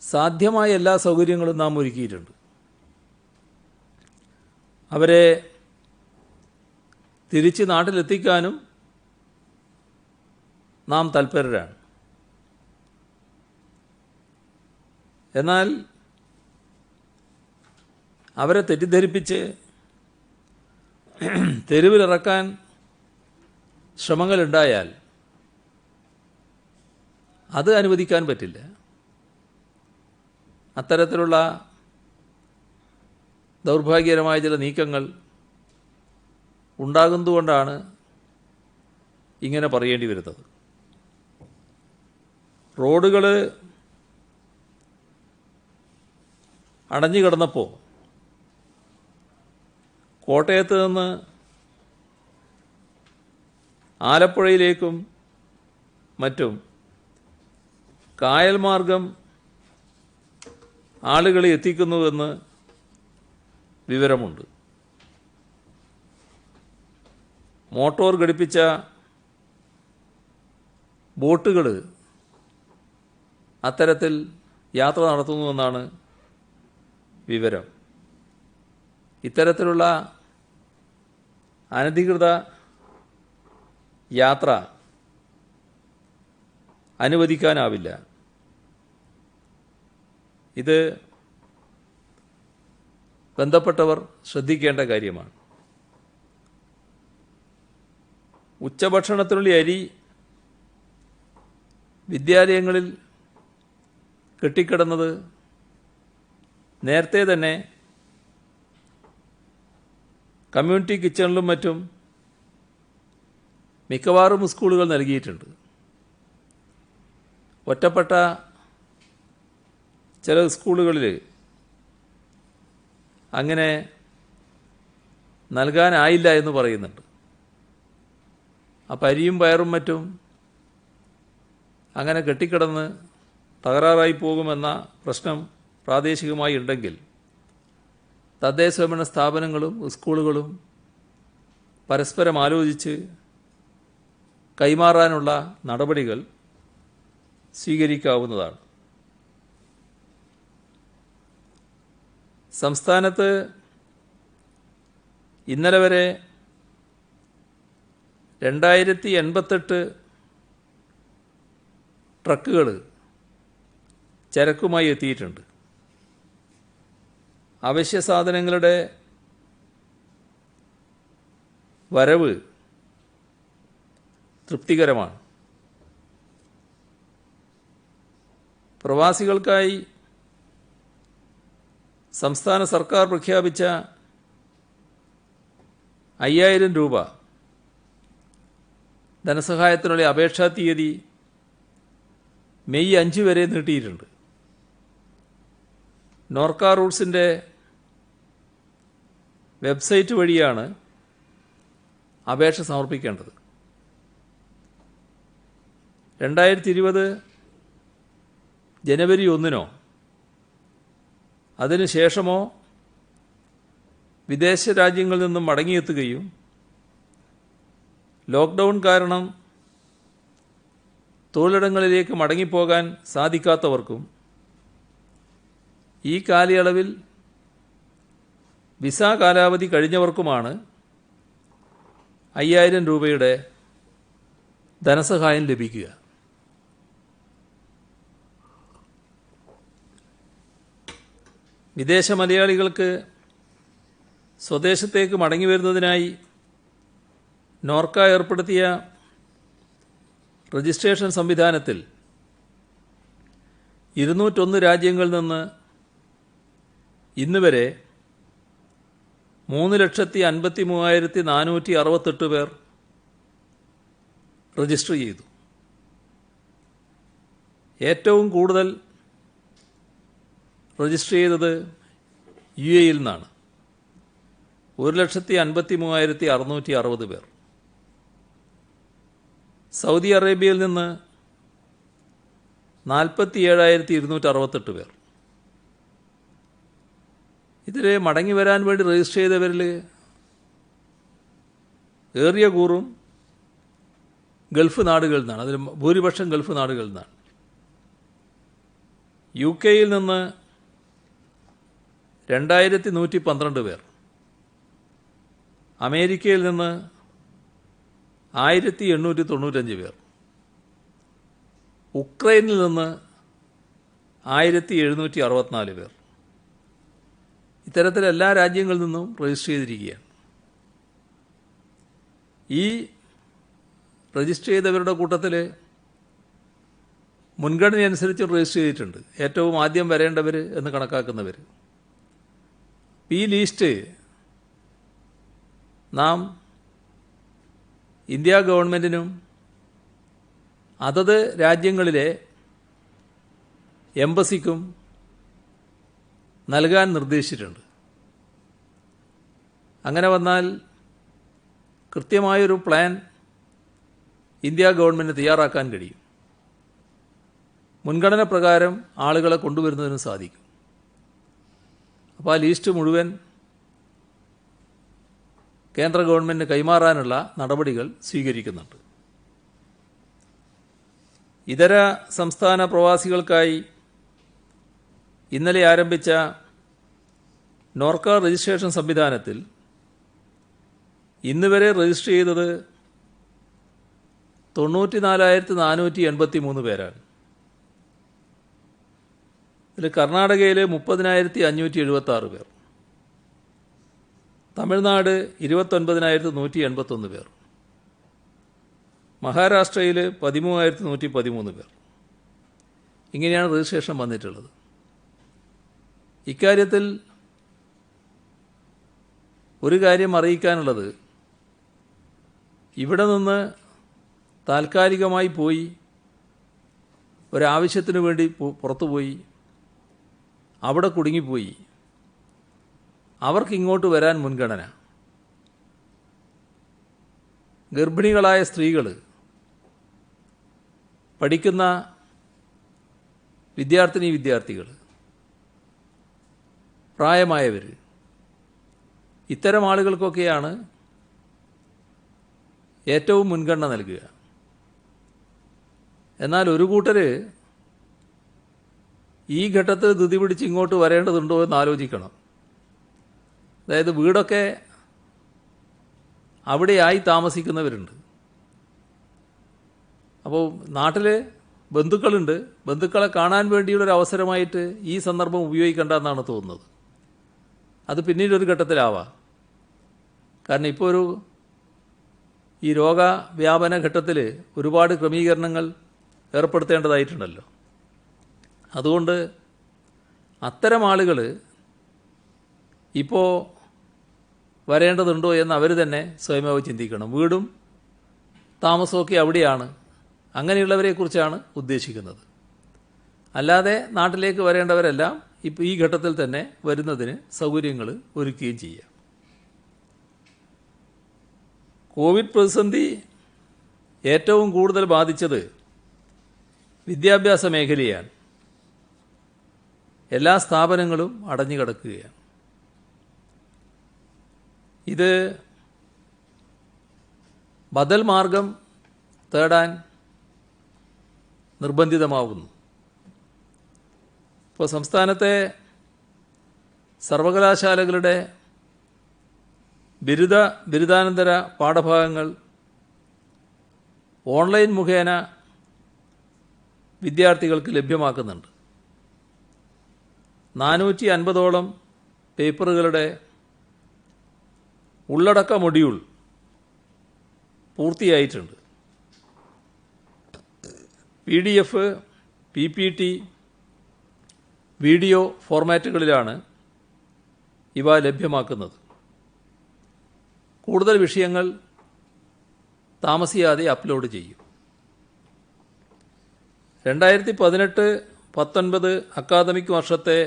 സാധ്യമായ എല്ലാ സൗകര്യങ്ങളും നാം ഒരുക്കിയിട്ടുണ്ട്. അവരെ തിരിച്ച് നാട്ടിലെത്തിക്കാനും നാം തൽപരരാണ്. എന്നാൽ അവരെ തെറ്റിദ്ധരിപ്പിച്ച് തെരുവിലിറക്കാൻ ശ്രമങ്ങളുണ്ടായാൽ അത് അനുവദിക്കാൻ പറ്റില്ല. അത്തരത്തിലുള്ള ദൗർഭാഗ്യകരമായ ചില നീക്കങ്ങൾ ഉണ്ടാകുന്നതുകൊണ്ടാണ് ഇങ്ങനെ പറയേണ്ടി വരുന്നത്. റോഡുകൾ അടഞ്ഞു കിടന്നപ്പോൾ കോട്ടയത്ത് നിന്ന് ആലപ്പുഴയിലേക്കും മറ്റും കായൽ മാർഗം ആളുകളെ എത്തിക്കുന്നുവെന്ന് വിവരമുണ്ട്. മോട്ടോർ ഘടിപ്പിച്ച ബോട്ടുകൾ അത്തരത്തിൽ യാത്ര നടത്തുന്നുവെന്നാണ് വിവരം. ഇത്തരത്തിലുള്ള അനധികൃത യാത്ര അനുവദിക്കാനാവില്ല. ഇത് ബന്ധപ്പെട്ടവർ ശ്രദ്ധിക്കേണ്ട കാര്യമാണ്. ഉച്ചഭക്ഷണത്തിനുള്ള അരി വിദ്യാലയങ്ങളിൽ കെട്ടിക്കിടന്നത് നേരത്തെ തന്നെ കമ്മ്യൂണിറ്റി കിച്ചണിലും മറ്റും മിക്കവാറും സ്കൂളുകൾ നൽകിയിട്ടുണ്ട്. ഒറ്റപ്പെട്ട ചില സ്കൂളുകളിൽ അങ്ങനെ നൽകാനായില്ല എന്ന് പറയുന്നുണ്ട്. അപ്പം അരിയും പയറും മറ്റും അങ്ങനെ കെട്ടിക്കിടന്ന് തകരാറായി പോകുമെന്ന പ്രശ്നം പ്രാദേശികമായി ഉണ്ടെങ്കിൽ തദ്ദേശ സ്വയംഭരണ സ്ഥാപനങ്ങളും സ്കൂളുകളും പരസ്പരം ആലോചിച്ച് കൈമാറാനുള്ള നടപടികൾ സ്വീകരിക്കാവുന്നതാണ്. സംസ്ഥാനത്ത് ഇന്നലെ വരെ 2088 ട്രക്കുകൾ ചരക്കുമായി എത്തിയിട്ടുണ്ട്. അവശ്യ സാധനങ്ങളുടെ വരവ് തൃപ്തികരമാണ്. പ്രവാസികൾക്കായി സംസ്ഥാന സർക്കാർ പ്രഖ്യാപിച്ച 5000 രൂപ ധനസഹായത്തിനുള്ള അപേക്ഷാ തീയതി മെയ് 5 വരെ നീട്ടിയിട്ടുണ്ട്. നോർക്ക റൂട്ട്സിൻ്റെ വെബ്സൈറ്റ് വഴിയാണ് അപേക്ഷ സമർപ്പിക്കേണ്ടത്. 2020 ജനുവരി 1 അതിനുശേഷമോ വിദേശ രാജ്യങ്ങളിൽ നിന്നും മടങ്ങിയെത്തുകയും ലോക്ക്ഡൗൺ കാരണം തൊഴിലിടങ്ങളിലേക്ക് മടങ്ങിപ്പോകാൻ സാധിക്കാത്തവർക്കും ഈ കാലയളവിൽ വിസ കാലാവധി കഴിഞ്ഞവർക്കുമാണ് 5000 രൂപയുടെ ധനസഹായം ലഭിക്കുക. വിദേശ മലയാളികൾക്ക് സ്വദേശത്തേക്ക് മടങ്ങി വരുന്നതിനായി നോർക്ക ഏർപ്പെടുത്തിയ രജിസ്ട്രേഷൻ സംവിധാനത്തിൽ 201 രാജ്യങ്ങളിൽ നിന്ന് ഇന്ന് വരെ 3,53,468 പേർ രജിസ്റ്റർ ചെയ്തു. ഏറ്റവും കൂടുതൽ രജിസ്റ്റർ ചെയ്തത് UAE-യിൽ നിന്നാണ്. 1,53,660 പേർ. സൗദി അറേബ്യയിൽ നിന്ന് 47,268 പേർ. ഇതിൽ മടങ്ങി വരാൻ വേണ്ടി രജിസ്റ്റർ ചെയ്തവരിൽ ഏറിയ കൂറും ഗൾഫ് നാടുകളിൽ നിന്നാണ്. അതിൽ ഭൂരിപക്ഷം ഗൾഫ് നാടുകളിൽ നിന്നാണ്. UK-യിൽ നിന്ന് 2112 പേർ. അമേരിക്കയിൽ നിന്ന് 1895 പേർ. ഉക്രൈനിൽ നിന്ന് 1764 പേർ. ഇത്തരത്തിൽ എല്ലാ രാജ്യങ്ങളിൽ നിന്നും രജിസ്റ്റർ ചെയ്തിരിക്കുകയാണ്. ഈ രജിസ്റ്റർ ചെയ്തവരുടെ കൂട്ടത്തിൽ മുൻഗണന അനുസരിച്ച് രജിസ്റ്റർ ചെയ്തിട്ടുണ്ട്. ഏറ്റവും ആദ്യം വരേണ്ടവർ എന്ന് കണക്കാക്കുന്നവർ. ഈ ലിസ്റ്റ് നാം ഇന്ത്യ ഗവൺമെൻറ്റിനും അതത് രാജ്യങ്ങളിലെ എംബസിക്കും നൽകാൻ നിർദ്ദേശിച്ചിട്ടുണ്ട്. അങ്ങനെ വന്നാൽ കൃത്യമായൊരു പ്ലാൻ ഇന്ത്യ ഗവൺമെൻറ് തയ്യാറാക്കാൻ കഴിയും. മുൻഗണന പ്രകാരം ആളുകളെ കൊണ്ടുവരുന്നതിനും സാധിക്കും. അപ്പോൾ ആ ലിസ്റ്റ് മുഴുവൻ കേന്ദ്ര ഗവൺമെൻറ്റിന് കൈമാറാനുള്ള നടപടികൾ സ്വീകരിക്കുന്നുണ്ട്. ഇതര സംസ്ഥാന പ്രവാസികൾക്കായി ഇന്നലെ ആരംഭിച്ച നോർക്ക രജിസ്ട്രേഷൻ സംവിധാനത്തിൽ ഇന്ന് വരെ രജിസ്റ്റർ ചെയ്തത് 94,483 പേരാണ്. ഇതിൽ കർണാടകയിൽ 30,576 പേർ, തമിഴ്നാട് 29,181 പേർ, മഹാരാഷ്ട്രയിൽ 13,113 പേർ. ഇങ്ങനെയാണ് രജിസ്ട്രേഷൻ വന്നിട്ടുള്ളത്. ഇക്കാര്യത്തിൽ ഒരു കാര്യം അറിയിക്കാനുള്ളത്, ഇവിടെ നിന്ന് താൽക്കാലികമായി പോയി ഒരാവശ്യത്തിന് വേണ്ടി പുറത്തുപോയി അവിടെ കുടുങ്ങിപ്പോയി അവർക്കിങ്ങോട്ട് വരാൻ മുൻഗണന. ഗർഭിണികളായ സ്ത്രീകൾ, പഠിക്കുന്ന വിദ്യാർത്ഥികൾ, പ്രായമായവർ, ഇത്തരം ആളുകൾക്കൊക്കെയാണ് ഏറ്റവും മുൻഗണന നൽകുക. എന്നാൽ ഒരു കൂട്ടർ ഈ ഘട്ടത്തിൽ ധൃതി പിടിച്ച് ഇങ്ങോട്ട് വരേണ്ടതുണ്ടോ എന്ന് ആലോചിക്കണം. അതായത് വീടൊക്കെ അവിടെയായി താമസിക്കുന്നവരുണ്ട്. അപ്പോൾ നാട്ടിൽ ബന്ധുക്കളുണ്ട്. ബന്ധുക്കളെ കാണാൻ വേണ്ടിയുള്ളൊരു അവസരമായിട്ട് ഈ സന്ദർഭം ഉപയോഗിക്കേണ്ടെന്നാണ് തോന്നുന്നത്. അത് പിന്നീടൊരു ഘട്ടത്തിലാവാം. കാരണം ഇപ്പോൾ ഒരു ഈ രോഗവ്യാപന ഘട്ടത്തിൽ ഒരുപാട് ക്രമീകരണങ്ങൾ ഏർപ്പെടുത്തേണ്ടതായിട്ടുണ്ടല്ലോ. അതുകൊണ്ട് അത്തരം ആളുകൾ ഇപ്പോൾ വരേണ്ടതുണ്ടോ എന്ന് അവർ തന്നെ സ്വയമേവ ചിന്തിക്കണം. വീടും താമസമൊക്കെ അവിടെയാണ്. അങ്ങനെയുള്ളവരെക്കുറിച്ചാണ് ഉദ്ദേശിക്കുന്നത്. അല്ലാതെ നാട്ടിലേക്ക് വരേണ്ടവരെല്ലാം ഇപ്പോൾ ഈ ഘട്ടത്തിൽ തന്നെ വരുന്നതിന് സൗകര്യങ്ങൾ ഒരുക്കുകയും ചെയ്യാം. കോവിഡ് പ്രതിസന്ധി ഏറ്റവും കൂടുതൽ ബാധിച്ചത് വിദ്യാഭ്യാസ മേഖലയാണ്. എല്ലാ സ്ഥാപനങ്ങളും അടഞ്ഞു കിടക്കുകയാണ്. ഇത് ബദൽ മാർഗം തേടാൻ നിർബന്ധിതമാകുന്നു. ഇപ്പോൾ സംസ്ഥാനത്തെ സർവകലാശാലകളുടെ ബിരുദാനന്തര പാഠഭാഗങ്ങൾ ഓൺലൈൻ മുഖേന വിദ്യാർത്ഥികൾക്ക് ലഭ്യമാക്കുന്നുണ്ട്. 450ഓളം പേപ്പറുകളുടെ ഉള്ളടക്ക മൊഡ്യൂൾ പൂർത്തിയായിട്ടുണ്ട്. PDF, PPT, വീഡിയോ ഫോർമാറ്റുകളിലാണ് ഇവ ലഭ്യമാക്കുന്നത്. കൂടുതൽ വിഷയങ്ങൾ താമസിയാതെ അപ്ലോഡ് ചെയ്യും. 2018-19 അക്കാദമിക് വർഷത്തെ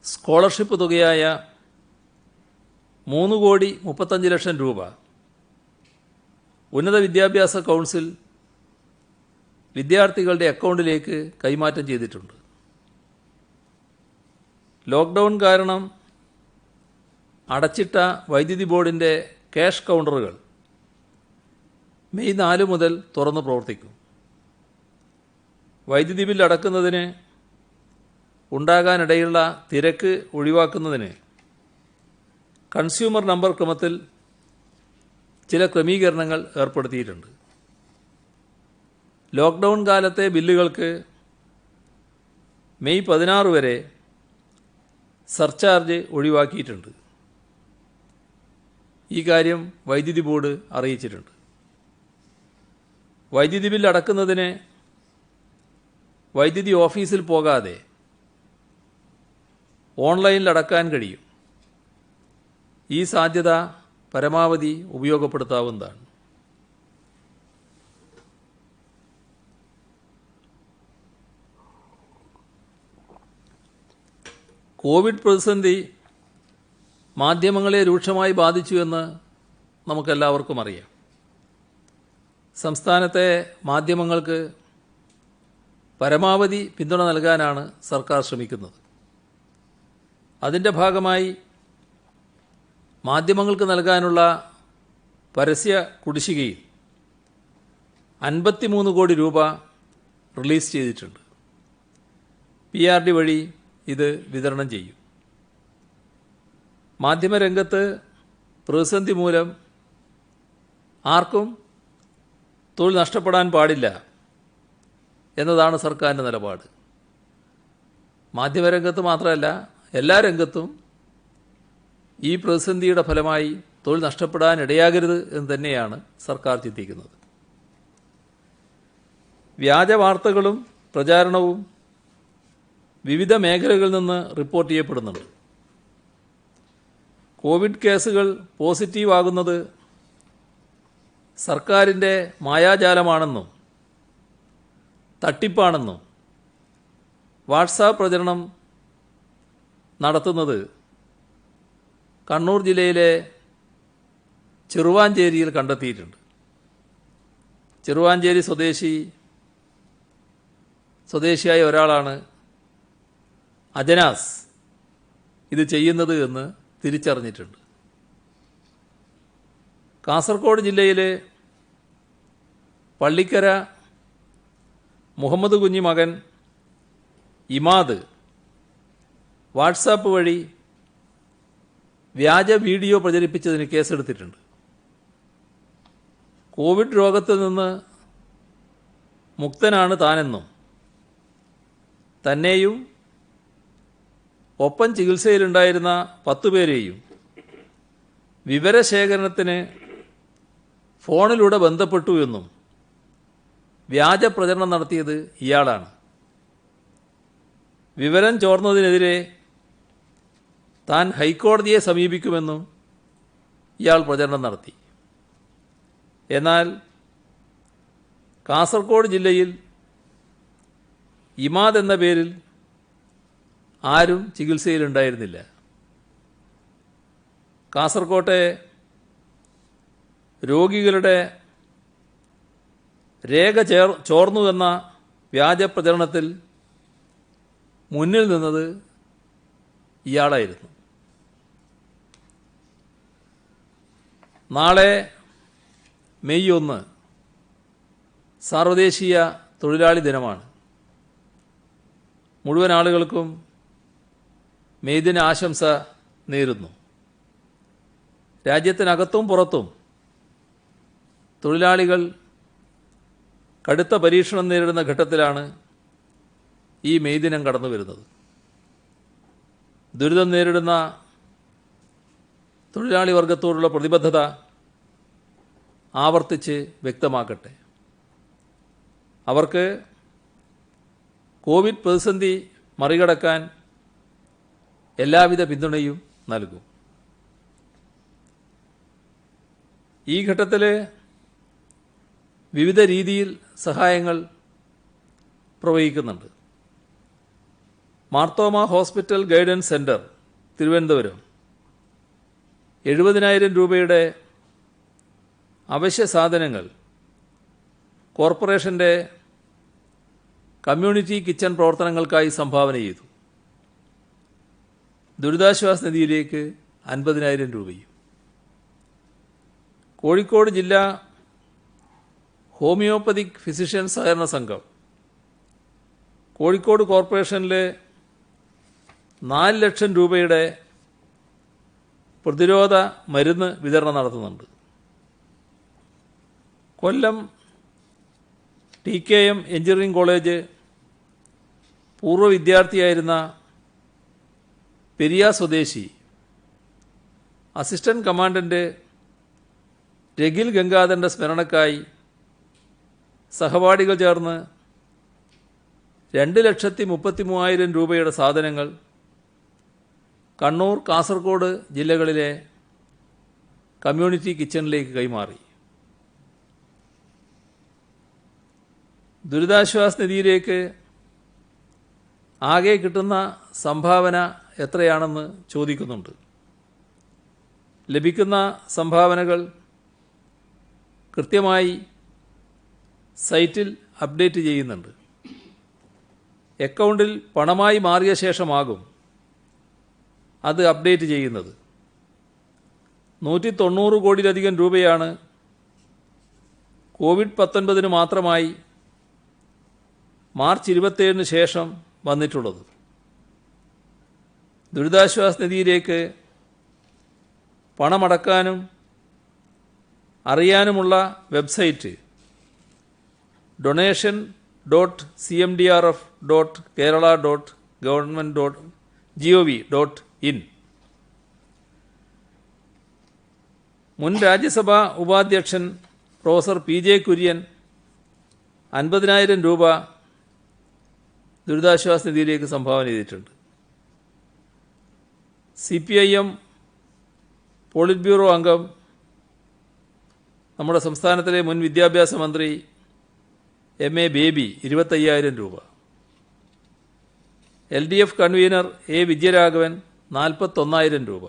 സ്കോളർഷിപ്പ് തുകയായ 3,35,00,000 രൂപ ഉന്നത വിദ്യാഭ്യാസ കൗൺസിൽ വിദ്യാർത്ഥികളുടെ അക്കൗണ്ടിലേക്ക് കൈമാറ്റം ചെയ്തിട്ടുണ്ട്. ലോക്ക്ഡൗൺ കാരണം അടച്ചിട്ട വൈദ്യുതി ബോർഡിൻ്റെ ക്യാഷ് കൗണ്ടറുകൾ മെയ് 4 മുതൽ തുറന്ന് പ്രവർത്തിക്കും. വൈദ്യുതി ബിൽ അടക്കുന്നതിന് ഉണ്ടാകാനിടയുള്ള തിരക്ക് ഒഴിവാക്കുന്നതിന് കൺസ്യൂമർ നമ്പർ ക്രമത്തിൽ ചില ക്രമീകരണങ്ങൾ ഏർപ്പെടുത്തിയിട്ടുണ്ട്. ലോക്ക്ഡൗൺ കാലത്തെ ബില്ലുകൾക്ക് മെയ് 16 വരെ സർചാർജ് ഒഴിവാക്കിയിട്ടുണ്ട്. ഈ കാര്യം വൈദ്യുതി ബോർഡ് അറിയിച്ചിട്ടുണ്ട്. വൈദ്യുതി ബിൽ അടക്കുന്നതിന് വൈദ്യുതി ഓഫീസിൽ പോകാതെ ഓൺലൈനിൽ അടക്കാൻ കഴിയും. ഈ സാധ്യത പരമാവധി ഉപയോഗപ്പെടുത്താവുന്നതാണ്. കോവിഡ് പ്രതിസന്ധി മാധ്യമങ്ങളെ രൂക്ഷമായി ബാധിച്ചു എന്ന് നമുക്കെല്ലാവർക്കും അറിയാം. സംസ്ഥാനത്തെ മാധ്യമങ്ങൾക്ക് പരമാവധി പിന്തുണ നൽകാനാണ് സർക്കാർ ശ്രമിക്കുന്നത്. അതിൻ്റെ ഭാഗമായി മാധ്യമങ്ങൾക്ക് നൽകാനുള്ള പരസ്യ കുടിശ്ശികയിൽ 53 കോടി രൂപ റിലീസ് ചെയ്തിട്ടുണ്ട്. PRD വഴി ഇത് വിതരണം ചെയ്യും. മാധ്യമരംഗത്ത് പ്രതിസന്ധി മൂലം ആർക്കും തൊഴിൽ നഷ്ടപ്പെടാൻ പാടില്ല എന്നതാണ് സർക്കാരിൻ്റെ നിലപാട്. മാധ്യമരംഗത്ത് മാത്രമല്ല, എല്ലാ രംഗത്തും ഈ പ്രതിസന്ധിയുടെ ഫലമായി തൊഴിൽ നഷ്ടപ്പെടാൻ ഇടയാകരുത് എന്ന് തന്നെയാണ് സർക്കാർ ചിന്തിക്കുന്നത്. വ്യാജ വാർത്തകളും പ്രചാരണവും വിവിധ മേഖലകളിൽ നിന്ന് റിപ്പോർട്ട് ചെയ്യപ്പെടുന്നുണ്ട്. കോവിഡ് കേസുകൾ പോസിറ്റീവ് ആകുന്നത് സർക്കാരിൻ്റെ മായാജാലമാണെന്നും തട്ടിപ്പാണെന്നും വാട്സാപ്പ് പ്രചരണം നടത്തുന്നത് കണ്ണൂർ ജില്ലയിലെ ചെറുവാഞ്ചേരിയിൽ കണ്ടെത്തിയിട്ടുണ്ട്. ചെറുവാഞ്ചേരി സ്വദേശിയായ ഒരാളാണ് അജനാസ് ഇത് ചെയ്യുന്നത് എന്ന് തിരിച്ചറിഞ്ഞിട്ടുണ്ട്. കാസർഗോഡ് ജില്ലയിലെ പള്ളിക്കര മുഹമ്മദ് കുഞ്ഞി മകൻ ഇമാദ് വാട്സാപ്പ് വഴി വ്യാജ വീഡിയോ പ്രചരിപ്പിച്ചതിന് കേസെടുത്തിട്ടുണ്ട്. കോവിഡ് രോഗത്തിൽ നിന്ന് മുക്തനാണ് താനെന്നും തന്നെയും ഒപ്പം ചികിത്സയിലുണ്ടായിരുന്ന 10 പേരെയും വിവരശേഖരണത്തിന് ഫോണിലൂടെ ബന്ധപ്പെട്ടു എന്നും വ്യാജ പ്രചരണം നടത്തിയത് ഇയാളാണ്. വിവരം ചോർന്നതിനെതിരെ താൻ ഹൈക്കോടതിയെ സമീപിക്കുമെന്നും ഇയാൾ പ്രചരണം നടത്തി. എന്നാൽ കാസർഗോഡ് ജില്ലയിൽ ഇമാദ് എന്ന പേരിൽ ആരും ചികിത്സയിലുണ്ടായിരുന്നില്ല. കാസർകോട്ടെ രോഗികളുടെ രേഖ ചോർന്നുവെന്ന വ്യാജ പ്രചരണത്തിൽ മുന്നിൽ നിന്നത് ഇയാളായിരുന്നു. നാളെ മെയ് 1 സാർവദേശീയ തൊഴിലാളി ദിനമാണ്. മുഴുവൻ ആളുകൾക്കും മെയ് ദിന ആശംസ നേരുന്നു. രാജ്യത്തിനകത്തും പുറത്തും തൊഴിലാളികൾ കടുത്ത പരീക്ഷണം നേരിടുന്ന ഘട്ടത്തിലാണ് ഈ മെയ് ദിനം കടന്നു വരുന്നത്. ദുരിതം നേരിടുന്ന തൊഴിലാളി വർഗത്തോടുള്ള പ്രതിബദ്ധത ആവർത്തിച്ച് വ്യക്തമാക്കട്ടെ. അവർക്ക് കോവിഡ് പ്രതിസന്ധി മറികടക്കാൻ എല്ലാവിധ പിന്തുണയും നൽകും. ഈ ഘട്ടത്തിൽ വിവിധ രീതിയിൽ സഹായങ്ങൾ പ്രവഹിക്കുന്നുണ്ട്. Marthoma hospital guidance centre Thiruvananthapuram 70,000 രൂപയുടെ അവശ്യ സാധനങ്ങൾ കോർപ്പറേഷൻ്റെ കമ്മ്യൂണിറ്റി കിച്ചൺ പ്രവർത്തനങ്ങൾക്കായി സംഭാവന ചെയ്തു. ദുരിതാശ്വാസ നിധിയിലേക്ക് 50,000 രൂപയും. കോഴിക്കോട് ജില്ലാ ഹോമിയോപ്പതിക് ഫിസിഷ്യൻ സഹകരണ സംഘം കോഴിക്കോട് കോർപ്പറേഷനിലെ 4 ലക്ഷം രൂപയുടെ പ്രതിരോധ മരുന്ന് വിതരണം നടത്തുന്നുണ്ട്. കൊല്ലം TKM എഞ്ചിനീയറിംഗ് കോളേജ് പൂർവ്വ വിദ്യാർത്ഥിയായിരുന്ന പെരിയ സ്വദേശി അസിസ്റ്റന്റ് കമാൻഡന്റ് രഗിൽ ഗംഗാധരൻ്റെ സ്മരണക്കായി സഹപാഠികൾ ചേർന്ന് 2,33,000 രൂപയുടെ സാധനങ്ങൾ കണ്ണൂർ, കാസർഗോഡ് ജില്ലകളിലെ കമ്മ്യൂണിറ്റി കിച്ചണിലേക്ക് കൈമാറി. ദുരിതാശ്വാസ നിധിയിലേക്ക് ആകെ കിട്ടുന്ന സംഭാവന എത്രയാണെന്ന് ചോദിക്കുന്നുണ്ട്. ലഭിക്കുന്ന സംഭാവനകൾ കൃത്യമായി സൈറ്റിൽ അപ്ഡേറ്റ് ചെയ്യുന്നുണ്ട്. അക്കൗണ്ടിൽ പണമായി മാറിയ ശേഷമാകും അത് അപ്ഡേറ്റ് ചെയ്യുന്നത്. 190 കോടിയിലധികം രൂപയാണ് കോവിഡ്-19 മാത്രമായി മാർച്ച് 27 ശേഷം വന്നിട്ടുള്ളത്. ദുരിതാശ്വാസ നിധിയിലേക്ക് പണമടക്കാനും അറിയാനുമുള്ള വെബ്സൈറ്റ് donation.cmdrf.kerala.government.gov.in. മുൻ രാജ്യസഭാ ഉപാധ്യക്ഷൻ പ്രൊഫസർ PJ കുര്യൻ 50,000 രൂപ ദുരിതാശ്വാസ നിധിയിലേക്ക് സംഭാവന ചെയ്തിട്ടുണ്ട്. CPIM പോളിറ്റ് ബ്യൂറോ അംഗം നമ്മുടെ സംസ്ഥാനത്തിലെ മുൻ വിദ്യാഭ്യാസ മന്ത്രി MA ബേബി 25,000 രൂപ. LDF കൺവീനർ A വിജയരാഘവൻ 41,000 രൂപ.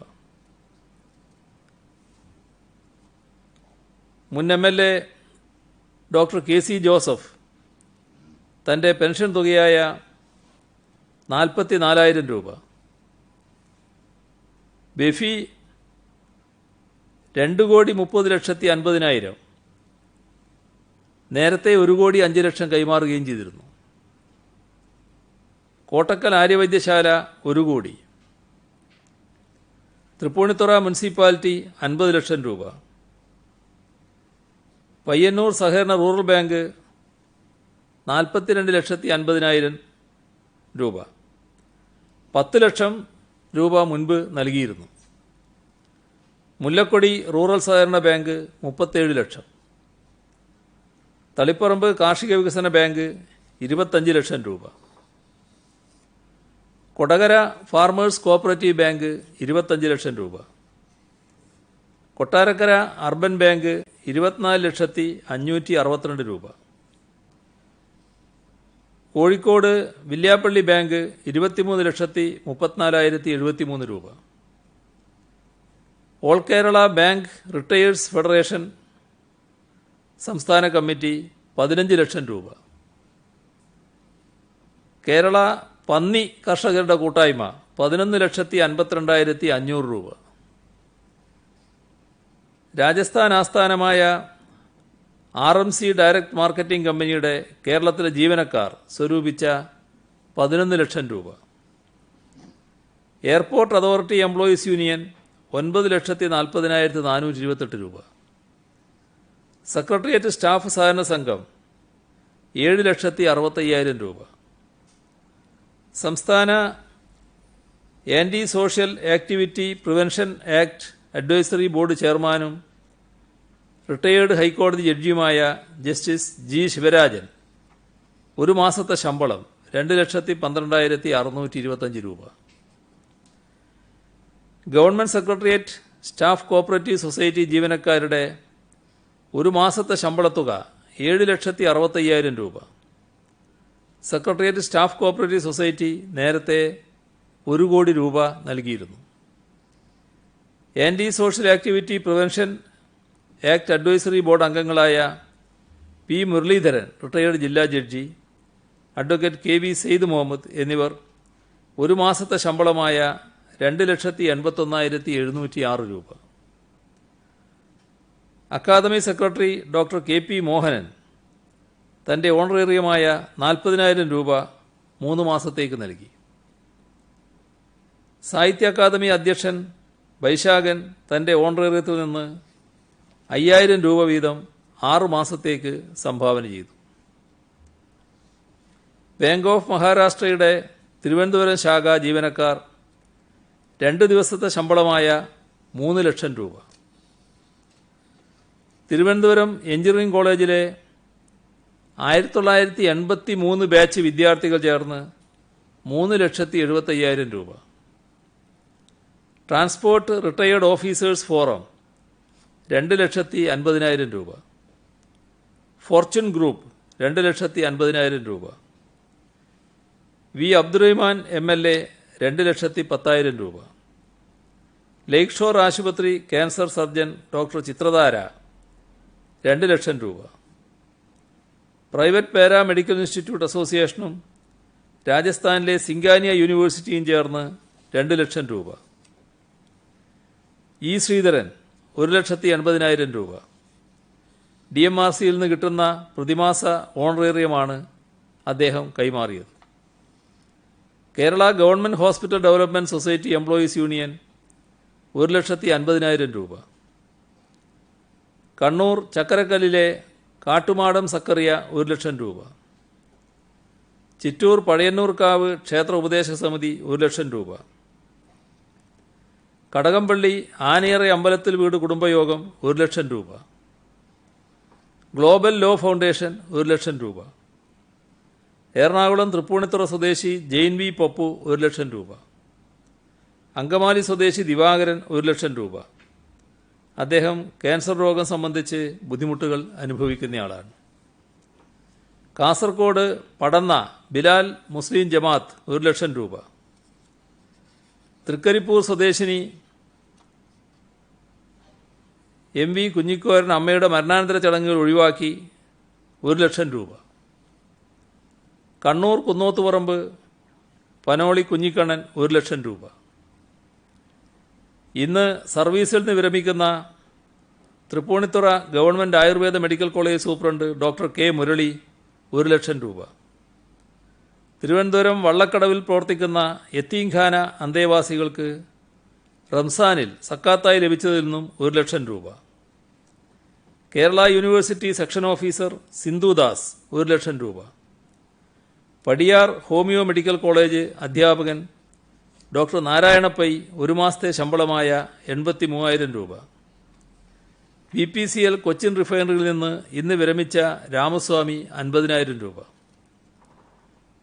മുൻ MLA ഡോക്ടർ KC ജോസഫ് തൻ്റെ പെൻഷൻ തുകയായ 44,000 രൂപ. ബെഫി 2,30,50,000, നേരത്തെ 1,05,00,000 കൈമാറുകയും ചെയ്തിരുന്നു. കോട്ടക്കൽ ആര്യവൈദ്യശാല 1 കോടി. തൃപ്പൂണിത്തുറ മുനിസിപ്പാലിറ്റി 50 ലക്ഷം രൂപ. പയ്യന്നൂർ സഹകരണ റൂറൽ ബാങ്ക് 42,50,000 രൂപ. 10 ലക്ഷം രൂപ മുൻപ് നൽകിയിരുന്നു. മുല്ലക്കൊടി റൂറൽ സഹകരണ ബാങ്ക് 37 ലക്ഷം. തളിപ്പറമ്പ് കാർഷിക വികസന ബാങ്ക് 25 ലക്ഷം രൂപ. കൊടകര ഫാർമേഴ്സ് കോഓപ്പറേറ്റീവ് ബാങ്ക് 25 ലക്ഷം രൂപ. കൊട്ടാരക്കര അർബൻ ബാങ്ക് 24,562 രൂപ. കോഴിക്കോട് വില്യാപ്പള്ളി ബാങ്ക് 23,34,073 രൂപ. All Kerala bank retires federation സംസ്ഥാന കമ്മിറ്റി 15 ലക്ഷം രൂപ. കേരള പന്നി കർഷകരുടെ കൂട്ടായ്മ 11,52,500 രൂപ. രാജസ്ഥാൻ ആസ്ഥാനമായ RMC ഡയറക്ട് മാർക്കറ്റിംഗ് കമ്പനിയുടെ കേരളത്തിലെ ജീവനക്കാർ സ്വരൂപിച്ച 11 ലക്ഷം രൂപ. എയർപോർട്ട് അതോറിറ്റി എംപ്ലോയീസ് യൂണിയൻ 9,40,428 രൂപ. സെക്രട്ടേറിയറ്റ് സ്റ്റാഫ് സഹകരണ സംഘം 7,65,000 രൂപ. സംസ്ഥാന anti social activity prevention act advisory board ചെയർമാനും റിട്ടയേർഡ് ഹൈക്കോടതി ജഡ്ജിയുമായ ജസ്റ്റിസ് ജി ശിവരാജൻ ഒരു മാസത്തെ ശമ്പളം 2,12,625 രൂപ. Government secretariat staff cooperative society ജീവനക്കാരുടെ ഒരു മാസത്തെ ശമ്പളത്തുക 7,65,000 രൂപ. സെക്രട്ടേറിയറ്റ് സ്റ്റാഫ് കോഓപ്പറേറ്റീവ് സൊസൈറ്റി നേരത്തെ 1 കോടി രൂപ നൽകിയിരുന്നു. Anti social activity prevention act advisory board അംഗങ്ങളായ പി മുരളീധരൻ റിട്ടയേർഡ് ജില്ലാ ജഡ്ജി, അഡ്വക്കേറ്റ് KV സെയ്ദ് മുഹമ്മദ് എന്നിവർ ഒരു മാസത്തെ ശമ്പളമായ 2,81,706 രൂപ. Academy secretary doctor KP Mohanan തൻ്റെ ഓണറേറിയമായ 40,000 രൂപ 3 മാസത്തേക്ക് നൽകി. സാഹിത്യ അക്കാദമി അധ്യക്ഷൻ വൈശാഖൻ തൻ്റെ ഓണറേറിയത്തിൽ നിന്ന് 5,000 രൂപ വീതം 6 മാസത്തേക്ക് സംഭാവന ചെയ്തു. ബാങ്ക് ഓഫ് മഹാരാഷ്ട്രയുടെ തിരുവനന്തപുരം ശാഖ ജീവനക്കാർ 2 ദിവസത്തെ ശമ്പളമായ 3 ലക്ഷം രൂപ. തിരുവനന്തപുരം എഞ്ചിനീയറിംഗ് കോളേജിലെ 1983 ബാച്ച് വിദ്യാർത്ഥികൾ ചേർന്ന് 3,75,000 രൂപ. ട്രാൻസ്പോർട്ട് റിട്ടയേർഡ് ഓഫീസേഴ്സ് ഫോറം 2,50,000 രൂപ. ഫോർച്യൂൺ ഗ്രൂപ്പ് 2,50,000 രൂപ. വി അബ്ദുറഹ്മാൻ MLA 2,10,000 രൂപ. ലേക്ക് ഷോർ ആശുപത്രി ക്യാൻസർ സർജൻ ഡോക്ടർ ചിത്രധാര 2 ലക്ഷം രൂപ. പ്രൈവറ്റ് പാരാമെഡിക്കൽ ഇൻസ്റ്റിറ്റ്യൂട്ട് അസോസിയേഷനും രാജസ്ഥാനിലെ സിംഗാനിയ യൂണിവേഴ്സിറ്റിയും ചേർന്ന് 2 ലക്ഷം രൂപ. ശ്രീധരൻ 1,80,000 രൂപ. DMRCയിൽ നിന്ന് കിട്ടുന്ന പ്രതിമാസ ഓണറേറിയമാണ് അദ്ദേഹം കൈമാറിയത്. Kerala government hospital development society employees union 1,50,000 രൂപ. കണ്ണൂർ ചക്കരക്കല്ലിലെ കാട്ടുമാടം സക്കറിയ 1 ലക്ഷം രൂപ. ചിറ്റൂർ പഴയന്നൂർക്കാവ് ക്ഷേത്ര ഉപദേശക സമിതി 1 ലക്ഷം രൂപ. കടകംപള്ളി ആനയറ അമ്പലത്തിൽ വീട് കുടുംബയോഗം 1 ലക്ഷം രൂപ. ഗ്ലോബൽ ലോ ഫൗണ്ടേഷൻ 1 ലക്ഷം രൂപ. എറണാകുളം തൃപ്പൂണിത്തുറ സ്വദേശി ജെയിൻ വി പപ്പു 1 ലക്ഷം രൂപ. അങ്കമാലി സ്വദേശി ദിവാകരൻ 1 ലക്ഷം രൂപ. അദ്ദേഹം ക്യാൻസർ രോഗം സംബന്ധിച്ച് ബുദ്ധിമുട്ടുകൾ അനുഭവിക്കുന്നയാളാണ്. കാസർഗോഡ് പടന്ന ബിലാൽ മുസ്ലിം ജമാഅത്ത് 1 ലക്ഷം രൂപ. തൃക്കരിപ്പൂർ സ്വദേശിനി MV കുഞ്ഞിക്കോരൻ അമ്മയുടെ മരണാനന്തര ചടങ്ങുകൾ ഒഴിവാക്കി 1 ലക്ഷം രൂപ. കണ്ണൂർ കുന്നോത്തുപറമ്പ് പനോളി കുഞ്ഞിക്കണ്ണൻ 1 ലക്ഷം രൂപ. ഇന്ന് സർവീസിൽ നിന്ന് വിരമിക്കുന്ന Thrippunithura government Ayurveda medical college superintendent doctor K Murali 1 ലക്ഷം രൂപ. തിരുവനന്തപുരം വള്ളക്കടവിൽ പ്രവർത്തിക്കുന്ന യത്തീംഖാന അന്തേവാസികൾക്ക് റംസാനിൽ സക്കാത്തായി ലഭിച്ചതിൽ നിന്നും 1 ലക്ഷം രൂപ. കേരള യൂണിവേഴ്സിറ്റി സെക്ഷൻ ഓഫീസർ സിന്ധുദാസ് 1 ലക്ഷം രൂപ. പടിയാർ ഹോമിയോ മെഡിക്കൽ കോളേജ് അധ്യാപകൻ ഡോക്ടർ നാരായണ പൈ ഒരു മാസത്തെ ശമ്പളമായ 83,000 രൂപ. BPCL കൊച്ചിൻ റിഫൈനറിയിൽ നിന്ന് ഇന്ന് വിരമിച്ച രാമസ്വാമി 50,000 രൂപ.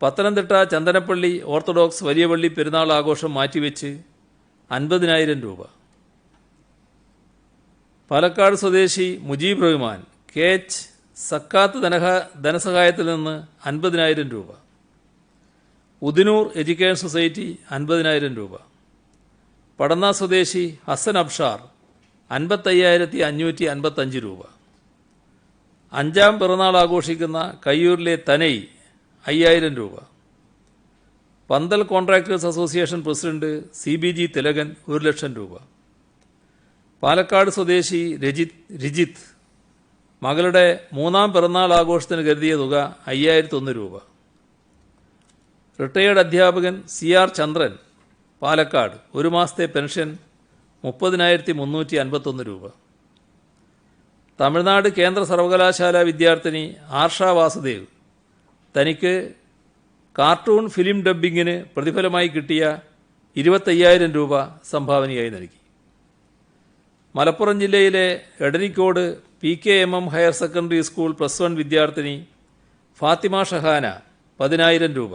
പത്തനംതിട്ട ചന്ദനപ്പള്ളി ഓർത്തഡോക്സ് വലിയ പള്ളി പെരുന്നാൾ ആഘോഷം മാറ്റിവെച്ച് 50,000 രൂപ. പാലക്കാട് സ്വദേശി മുജീബ് റഹ്മാൻ KH സക്കാത്ത് ധനസഹായത്തിൽ നിന്ന് 50,000 രൂപ. ഉദിനൂർ എഡ്യൂക്കേഷൻ സൊസൈറ്റി 50,000 രൂപ. പടന്ന സ്വദേശി ഹസൻ അബ്ഷാർ 55,555 രൂപ. 5ാം പിറന്നാൾ ആഘോഷിക്കുന്ന കയ്യൂരിലെ തനൈ 5,000 രൂപ. പന്തൽ contractors association president CBG Thilakan 1,00,000 രൂപ. പാലക്കാട് സ്വദേശി രജിത്ത് മകളുടെ 3ാം പിറന്നാൾ ആഘോഷത്തിന് കരുതിയ തുക 5,001 രൂപ. റിട്ടയേർഡ് അധ്യാപകൻ CR ചന്ദ്രൻ പാലക്കാട് 1 മാസത്തെ പെൻഷൻ 30,351 രൂപ. തമിഴ്നാട് കേന്ദ്ര സർവകലാശാല വിദ്യാർത്ഥിനി ആർഷ വാസുദേവ് തനിക്ക് കാർട്ടൂൺ ഫിലിം ഡബ്ബിങ്ങിന് പ്രതിഫലമായി കിട്ടിയ 25,000 രൂപ സംഭാവനയായി നൽകി. മലപ്പുറം ജില്ലയിലെ Edarikode PKMM higher secondary school +1 വിദ്യാർത്ഥിനി ഫാത്തിമ ഷഹാന 10,000 രൂപ.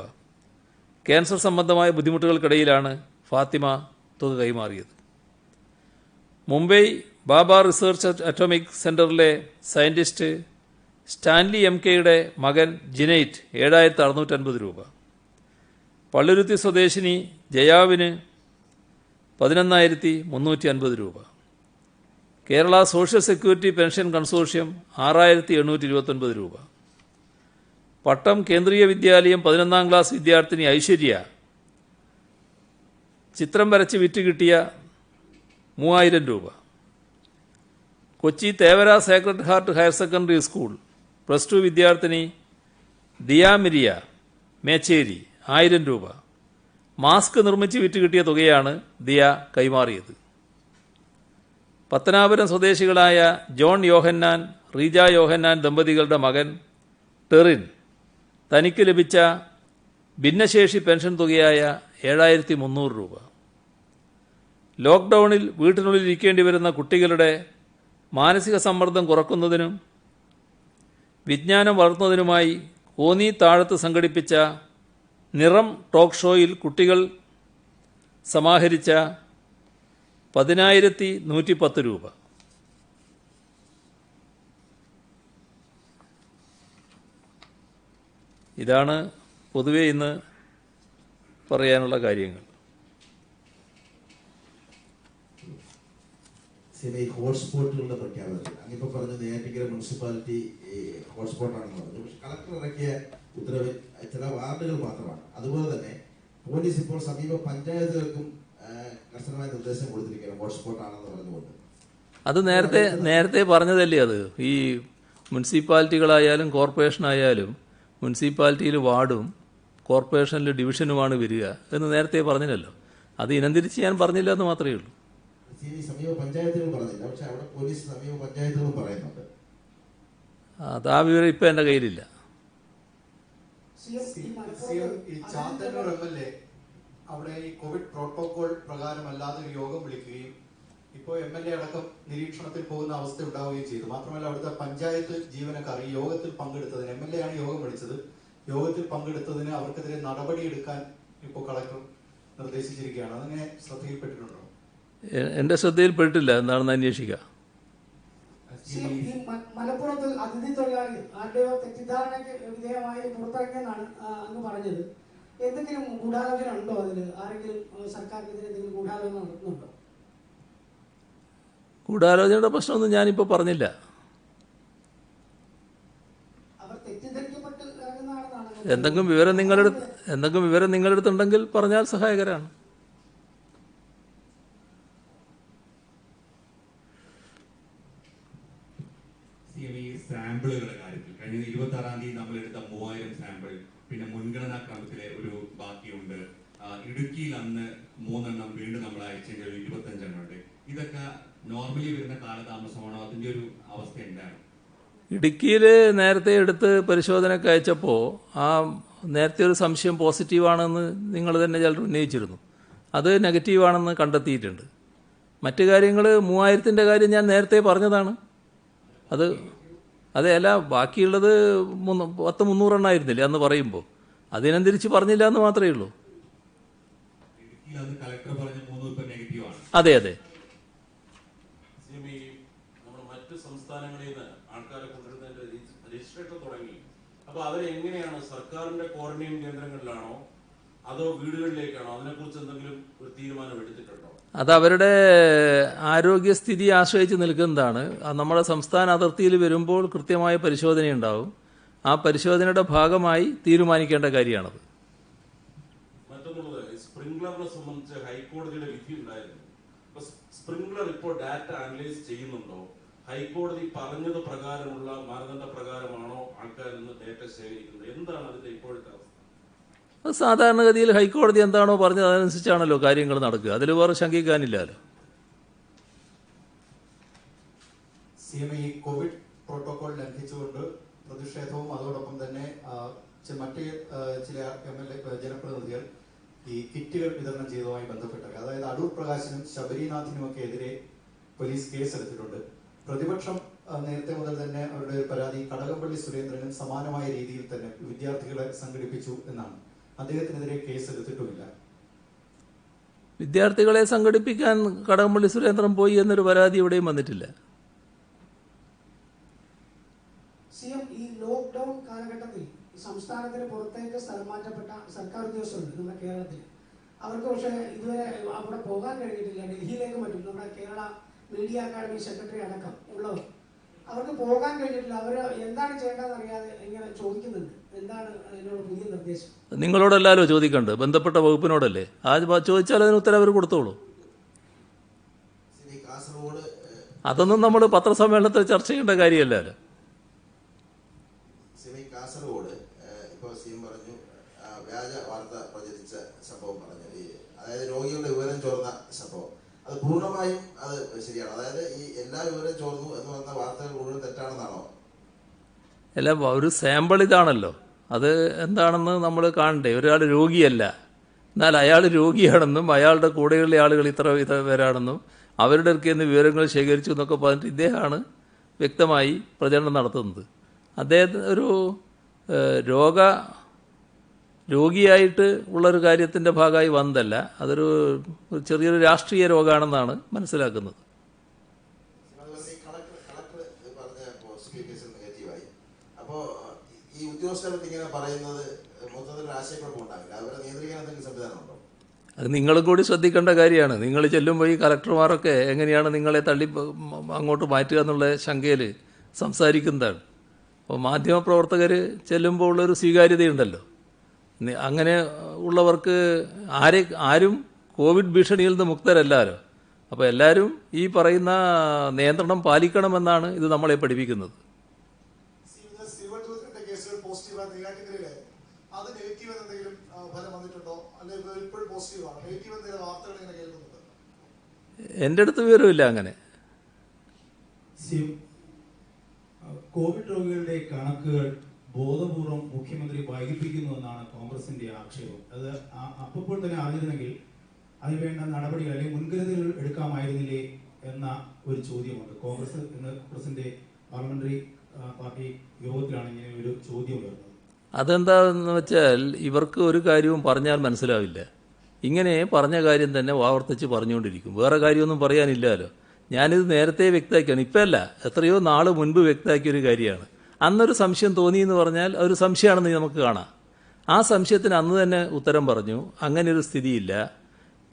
ക്യാൻസർ സംബന്ധമായ ബുദ്ധിമുട്ടുകൾക്കിടയിലാണ് ഫാത്തിമ തുക കൈമാറിയത്. മുംബൈ ബാബ റിസർച്ച് അറ്റോമിക് സെന്ററിലെ സയന്റിസ്റ്റ് സ്റ്റാൻലി MKയുടെ മകൻ ജിനൈറ്റ് 7,650 രൂപ. പള്ളുരുത്തി സ്വദേശിനി ജയാവിന് 11,350 രൂപ. Kerala social security pension consortium 6,829 രൂപ. പട്ടം കേന്ദ്രീയ വിദ്യാലയം 11ാം ക്ലാസ് വിദ്യാർത്ഥിനി ഐശ്വര്യ ചിത്രം വരച്ച് വിറ്റ് കിട്ടിയ 3,000 രൂപ. Kochi Thevara Sacred heart higher secondary school +2 വിദ്യാർത്ഥിനി ദിയ മിരിയ മേച്ചേരി 1,000 രൂപ. മാസ്ക് നിർമ്മിച്ച് വിറ്റ് കിട്ടിയ തുകയാണ് ദിയ കൈമാറിയത്. പത്തനാപുരം സ്വദേശികളായ ജോൺ യോഹന്നാൻ റീജ യോഹന്നാൻ ദമ്പതികളുടെ മകൻ ടെറിൻ തനിക്ക് ലഭിച്ച ഭിന്നശേഷി പെൻഷൻ തുകയായ 7,300 രൂപ. ലോക്ക്ഡൌണിൽ വീട്ടിനുള്ളിൽ ഇരിക്കേണ്ടി വരുന്ന കുട്ടികളുടെ മാനസിക സമ്മർദ്ദം കുറക്കുന്നതിനും വിജ്ഞാനം വളർത്തുന്നതിനുമായി കോന്നി താഴത്ത് സംഘടിപ്പിച്ച നിറം ടോക്ക് ഷോയിൽ കുട്ടികൾ സമാഹരിച്ച 10,110 രൂപ. ഇതാണ് പൊതുവെ ഇന്ന് പറയാനുള്ള കാര്യങ്ങൾ. ഹോട്ട്സ്പോട്ടുകളുടെ പ്രഖ്യാപനത്തിൽ അങ്ങിപ്പോൾ പറഞ്ഞു നെയ്യാറ്റിൻകര മുനിസിപ്പാലിറ്റി ഹോട്ട്സ്പോട്ടാണെന്ന് പറഞ്ഞു. പക്ഷെ കളക്ടർ ഇറക്കിയ ഉത്തരവിൽ ചില വാർഡുകൾ മാത്രമാണ്. അതുപോലെ തന്നെ പോലീസ് ഇപ്പോൾ സമീപ പഞ്ചായത്തുകൾക്കും കർശനമായ നിർദ്ദേശം കൊടുത്തിരിക്കുകയാണ് ഹോട്ട്സ്പോട്ടാണെന്ന് പറഞ്ഞുകൊണ്ട്. അത് നേരത്തെ പറഞ്ഞതല്ലേ. അത് ഈ മുനിസിപ്പാലിറ്റികളായാലും കോർപ്പറേഷനായാലും മുനിസിപ്പാലിറ്റിയിൽ വാർഡും കോർപ്പറേഷനിൽ ഡിവിഷനുമാണ് വരിക എന്ന് നേരത്തെ പറഞ്ഞില്ലല്ലോ. അത് ഇനം തിരിച്ച് ഞാൻ പറഞ്ഞില്ല എന്ന് മാത്രമേ ഉള്ളൂ. സമീപ പഞ്ചായത്തുകൾ പറഞ്ഞില്ല, പക്ഷെ അവിടെ പോലീസ് സമീപ പഞ്ചായത്തുകളും പറയുന്നുണ്ട്. അത് ആ വിവരം ഇപ്പം എൻ്റെ കയ്യിലില്ല. അവിടെ ഈ കോവിഡ് പ്രോട്ടോകോൾ പ്രകാരമല്ലാതെ ഒരു യോഗം വിളിക്കുകയും ഇപ്പോൾ MLA അടക്കം നിരീക്ഷണത്തിൽ പോകുന്ന അവസ്ഥ ഉണ്ടാവുകയും ചെയ്തു. മാത്രമല്ല അവിടുത്തെ പഞ്ചായത്ത് ജീവനക്കാർ ഈ യോഗത്തിൽ പങ്കെടുത്തതിന് MLA ആണ് യോഗം വിളിച്ചത്. യോഗത്തിൽ പങ്കെടുത്തതിന് അവർക്കെതിരെ നടപടിയെടുക്കാൻ ഇപ്പോൾ കളക്ടർ നിർദ്ദേശിച്ചിരിക്കുകയാണ്. അതങ്ങനെ ശ്രദ്ധയിൽപ്പെട്ടിട്ടുണ്ടോ? എൻ്റെ ശ്രദ്ധയിൽപ്പെട്ടില്ല. എന്താണെന്ന് അന്വേഷിക്കുക. മലപ്പുറത്ത് അതിഥി തൊഴിലാളി ആരുടെയോ തെറ്റിദ്ധാരണയ്ക്ക് വിധേയമായി പുറത്തിറങ്ങിയെന്നാണ് അങ്ങ് പറഞ്ഞത്. എന്തെങ്കിലും ഗൂഢാലോചന ഉണ്ടോ? അതിൽ ആരെങ്കിലും സർക്കാരിനെതിരെ എന്തെങ്കിലും ഗൂഢാലോചന നടത്തുന്നുണ്ടോ? ഗൂഢാലോചനയുടെ പ്രശ്നമൊന്നും ഞാനിപ്പോൾ പറഞ്ഞില്ല. അവർ തെറ്റിദ്ധരിക്കപ്പെട്ട് ഇറങ്ങുന്നതാണെന്നാണ്. എന്തെങ്കിലും വിവരം നിങ്ങളുടെ അടുത്തുണ്ടെങ്കിൽ പറഞ്ഞാൽ സഹായകരമാണ്. സാമ്പിളുകളുടെ കാര്യത്തിൽ കഴിഞ്ഞ 26-ാം തീയതി നമ്മൾ എടുത്ത 3000 സാമ്പിൾ, പിന്നെ മുൻഗണനാ ക്രമത്തിലെ ഒരു ബാക്കിയുണ്ട്. ഇടുക്കിയിൽ അന്ന് 3 എണ്ണം വീണ്ടും നമ്മൾ അയച്ചെങ്കിൽ 25 എണ്ണം ഉണ്ട്. ഇതൊക്കെ നോർമലി വരുന്ന കാലതാമസമാണോ? അതിന്റെ ഒരു അവസ്ഥ എന്താണ്? ഇടുക്കിയിൽ നേരത്തെ എടുത്ത് പരിശോധനയ്ക്ക് അയച്ചപ്പോൾ ആ നേരത്തെ ഒരു സംശയം പോസിറ്റീവാണെന്ന് നിങ്ങൾ തന്നെ ചിലർ ഉന്നയിച്ചിരുന്നു. അത് നെഗറ്റീവാണെന്ന് കണ്ടെത്തിയിട്ടുണ്ട്. മറ്റു കാര്യങ്ങൾ 3000-ന്റെ കാര്യം ഞാൻ നേരത്തെ പറഞ്ഞതാണ്. അതെ, അല്ല, ബാക്കിയുള്ളത് 300 എണ്ണമായിരുന്നില്ലേ അന്ന് പറയുമ്പോൾ? അതിനനുസരിച്ച് പറഞ്ഞില്ല എന്ന് മാത്രമേ ഉള്ളൂ. അതെ അതെ. മറ്റു സംസ്ഥാനങ്ങളിൽ നിന്ന് ആൾക്കാരെ കൊണ്ടുവരുന്നതിന്റെ രജിസ്ട്രേഷൻ തുടങ്ങി. അപ്പൊ അവരെങ്ങനെയാണ്, സർക്കാരിന്റെ ക്വാറന്റൈൻ കേന്ദ്രങ്ങളിലാണോ അതോ വീടുകളിലേക്കാണോ? അതിനെക്കുറിച്ച് എന്തെങ്കിലും ഒരു തീരുമാനം എടുത്തിട്ടുണ്ടോ? അത് അവരുടെ ആരോഗ്യസ്ഥിതി ആശ്രയിച്ച് നിൽക്കുന്നതാണ്. നമ്മുടെ സംസ്ഥാന അതിർത്തിയിൽ വരുമ്പോൾ കൃത്യമായ പരിശോധനയുണ്ടാവും. ആ പരിശോധനയുടെ ഭാഗമായി തീരുമാനിക്കേണ്ട കാര്യമാണത്. മറ്റൊന്നുള്ളത്, സ്പ്രിംഗ്ലറിനെ സംബന്ധിച്ച് ഹൈക്കോടതിയുടെ വിധി ഉണ്ടായിരുന്നു. അപ്പൊ സ്പ്രിംഗ്ലർ ഇപ്പോൾ ഡാറ്റ അനലൈസ് ചെയ്യുന്നുണ്ടോ? ഹൈക്കോടതി പറഞ്ഞത് പ്രകാരമുള്ള മാനദണ്ഡ പ്രകാരമാണോ ആൾക്കാരിൽ നിന്ന് ഡേറ്റ ശേഖരിക്കുന്നത്? എന്താണ് അതിന്റെ ഇപ്പോഴത്തെ അവസ്ഥ? സാധാരണഗതിയിൽ ഹൈക്കോടതി എന്താണോ പറഞ്ഞത് അതനുസരിച്ചാണല്ലോ കാര്യങ്ങൾ നടക്കുക. അതിൽ വേറെ ശങ്കിക്കാനില്ലല്ലോ. CM ഈ കോവിഡ് പ്രോട്ടോകോൾ ലംഘിച്ചുകൊണ്ട് പ്രതിഷേധവും അതോടൊപ്പം തന്നെ മറ്റ് ചില MLA ജനപ്രതിനിധികൾ ഈ കിറ്റുകൾ വിതരണം ചെയ്തതുമായി ബന്ധപ്പെട്ടത്, അതായത് അടൂർ പ്രകാശിനും ശബരിനാഥിനുമൊക്കെ എതിരെ പോലീസ് കേസെടുത്തിട്ടുണ്ട്. പ്രതിപക്ഷം നേരത്തെ മുതൽ തന്നെ അവരുടെ ഒരു പരാതി കടകംപള്ളി സുരേന്ദ്രനും സമാനമായ രീതിയിൽ തന്നെ വിദ്യാർത്ഥികളെ സംഘടിപ്പിച്ചു എന്നാണ്. അദ്ദേഹത്തിനെതിരെ കേസെടുത്തിട്ടുമില്ല. വിദ്യാർത്ഥികളെ സംഘടിപ്പിക്കാൻ കടകംപള്ളി സുരേന്ദ്രൻ പോയി എന്നൊരു പരാതി ഇവിടെയും വന്നിട്ടില്ല. CM ഈ ലോക്ക്ഡൌൺ കാലഘട്ടത്തിൽ സംസ്ഥാനത്തിന് പുറത്തേക്ക് സ്ഥലം മാറ്റപ്പെട്ട സർക്കാർ ഉദ്യോഗസ്ഥരുണ്ട് നമ്മുടെ കേരളത്തിൽ. അവർക്ക് പക്ഷേ ഇതുവരെ അവിടെ പോകാൻ കഴിഞ്ഞിട്ടില്ല. ഡൽഹിയിലേക്ക് മറ്റും നമ്മുടെ കേരള മീഡിയ അക്കാദമി സെക്രട്ടറി അടക്കം ഉള്ളവർ അവർക്ക് പോകാൻ കഴിഞ്ഞിട്ടില്ല. അവർ എന്താണ് ചെയ്യേണ്ടതെന്ന് അറിയാതെ ഇങ്ങനെ ചോദിക്കുന്നുണ്ട്. എന്താണ് അതിനുള്ള പുതിയ നിർദ്ദേശം? നിങ്ങളോടല്ലല്ലോ ചോദിക്കണ്ട്, ബന്ധപ്പെട്ട വകുപ്പിനോടല്ലേ. ചോദിച്ചാൽ അതിന് ഉത്തരം അവർ കൊടുത്തോളൂ. അതൊന്നും നമ്മൾ പത്രസമ്മേളനത്തിൽ ചർച്ച ചെയ്യേണ്ട കാര്യമല്ലല്ലോ. കാസർഗോഡ് ഇപ്പോൾ CM പറഞ്ഞു വ്യാജ വാർത്ത പ്രചരിച്ച സംഭവം പറഞ്ഞു, അതായത് രോഗികളുടെ വിവരം ചോർന്ന സംഭവം. അത് പൂർണ്ണമായും അത് ശരിയാണ്? അതായത് ഈ എല്ലാ വിവരം ചോർന്നു എന്ന് പറഞ്ഞ വാർത്തകൾ മുഴുവൻ തെറ്റാണെന്നാണോ? അല്ല, ഒരു സാമ്പിൾ ഇതാണല്ലോ. അത് എന്താണെന്ന് നമ്മൾ കാണണ്ടേ. ഒരാൾ രോഗിയല്ല, എന്നാൽ അയാൾ രോഗിയാണെന്നും അയാളുടെ കൂടെയുള്ള ആളുകൾ ഇത്ര പേരാണെന്നും അവരുടെ അടുക്കൽ നിന്ന് വിവരങ്ങൾ ശേഖരിച്ചു എന്നൊക്കെ പറഞ്ഞിട്ട് ഇദ്ദേഹമാണ് വ്യക്തമായി പ്രചരണം നടത്തുന്നത്. അദ്ദേഹത്തിന് ഒരു രോഗിയായിട്ട് ഉള്ളൊരു കാര്യത്തിൻ്റെ ഭാഗമായി വന്നതല്ല. അതൊരു ചെറിയൊരു രാഷ്ട്രീയ രോഗമാണെന്നാണ് മനസ്സിലാക്കുന്നത്. അപ്പോൾ ഈ ഉദ്യോഗസ്ഥർക്ക് ഇങ്ങനെ പറയുന്നത് മൊത്തത്തിൽ ആശയക്കുഴപ്പം ഉണ്ടാവില്ല? അവരെ നിയന്ത്രിക്കാൻ എന്തെങ്കിലും സംവിധാനമുണ്ടോ? അത് നിങ്ങളും കൂടി ശ്രദ്ധിക്കേണ്ട കാര്യമാണ്. നിങ്ങൾ ചെല്ലുമ്പോൾ ഈ കളക്ടർമാരൊക്കെ എങ്ങനെയാണ് നിങ്ങളെ തള്ളി അങ്ങോട്ട് മാറ്റുക എന്നുള്ള ശങ്കയിൽ സംസാരിക്കുന്നതാണ്. അപ്പോൾ മാധ്യമപ്രവർത്തകർ ചെല്ലുമ്പോൾ ഉള്ളൊരു സ്വീകാര്യതയുണ്ടല്ലോ. അങ്ങനെ ഉള്ളവർക്ക് ആരും കോവിഡ് ഭീഷണിയിൽ നിന്ന് മുക്തരല്ലാലോ. അപ്പോൾ എല്ലാവരും ഈ പറയുന്ന നിയന്ത്രണം പാലിക്കണമെന്നാണ് ഇത് നമ്മളെ പഠിപ്പിക്കുന്നത്. എൻ്റെ അടുത്ത് വിവരമില്ല അങ്ങനെ. കോവിഡ് രോഗികളുടെ കണക്കുകൾ ബോധപൂർവം മുഖ്യമന്ത്രി വൈകിപ്പിക്കുന്നു എന്നാണ് കോൺഗ്രസിന്റെ ആക്ഷേപം. അത് അപ്പോൾ തന്നെ അറിഞ്ഞിരുന്നെങ്കിൽ അതിനുവേണ്ട നടപടികൾ അല്ലെങ്കിൽ മുൻകരുതലുകൾ എടുക്കാമായിരുന്നില്ലേ എന്ന ഒരു ചോദ്യമുണ്ട്. കോൺഗ്രസിന്റെ പാർലമെന്ററി പാർട്ടി യോഗത്തിലാണ് ഇങ്ങനെ ഒരു ചോദ്യം ഉയർന്നത്. അതെന്താണെന്ന് വെച്ചാൽ ഇവർക്ക് ഒരു കാര്യവും പറഞ്ഞാൽ മനസ്സിലാവില്ല. ഇങ്ങനെ പറഞ്ഞ കാര്യം തന്നെ ആവർത്തിച്ച് പറഞ്ഞുകൊണ്ടിരിക്കും. വേറെ കാര്യമൊന്നും പറയാനില്ലല്ലോ. ഞാനിത് നേരത്തെ വ്യക്തമാക്കിയാണ്, ഇപ്പം അല്ല, എത്രയോ നാൾ മുൻപ് വ്യക്തമാക്കിയൊരു കാര്യമാണ്. അന്നൊരു സംശയം തോന്നി എന്ന് പറഞ്ഞാൽ അതൊരു സംശയമാണെന്ന് നമുക്ക് കാണാം. ആ സംശയത്തിന് അന്ന് തന്നെ ഉത്തരം പറഞ്ഞു. അങ്ങനെയൊരു സ്ഥിതിയില്ല.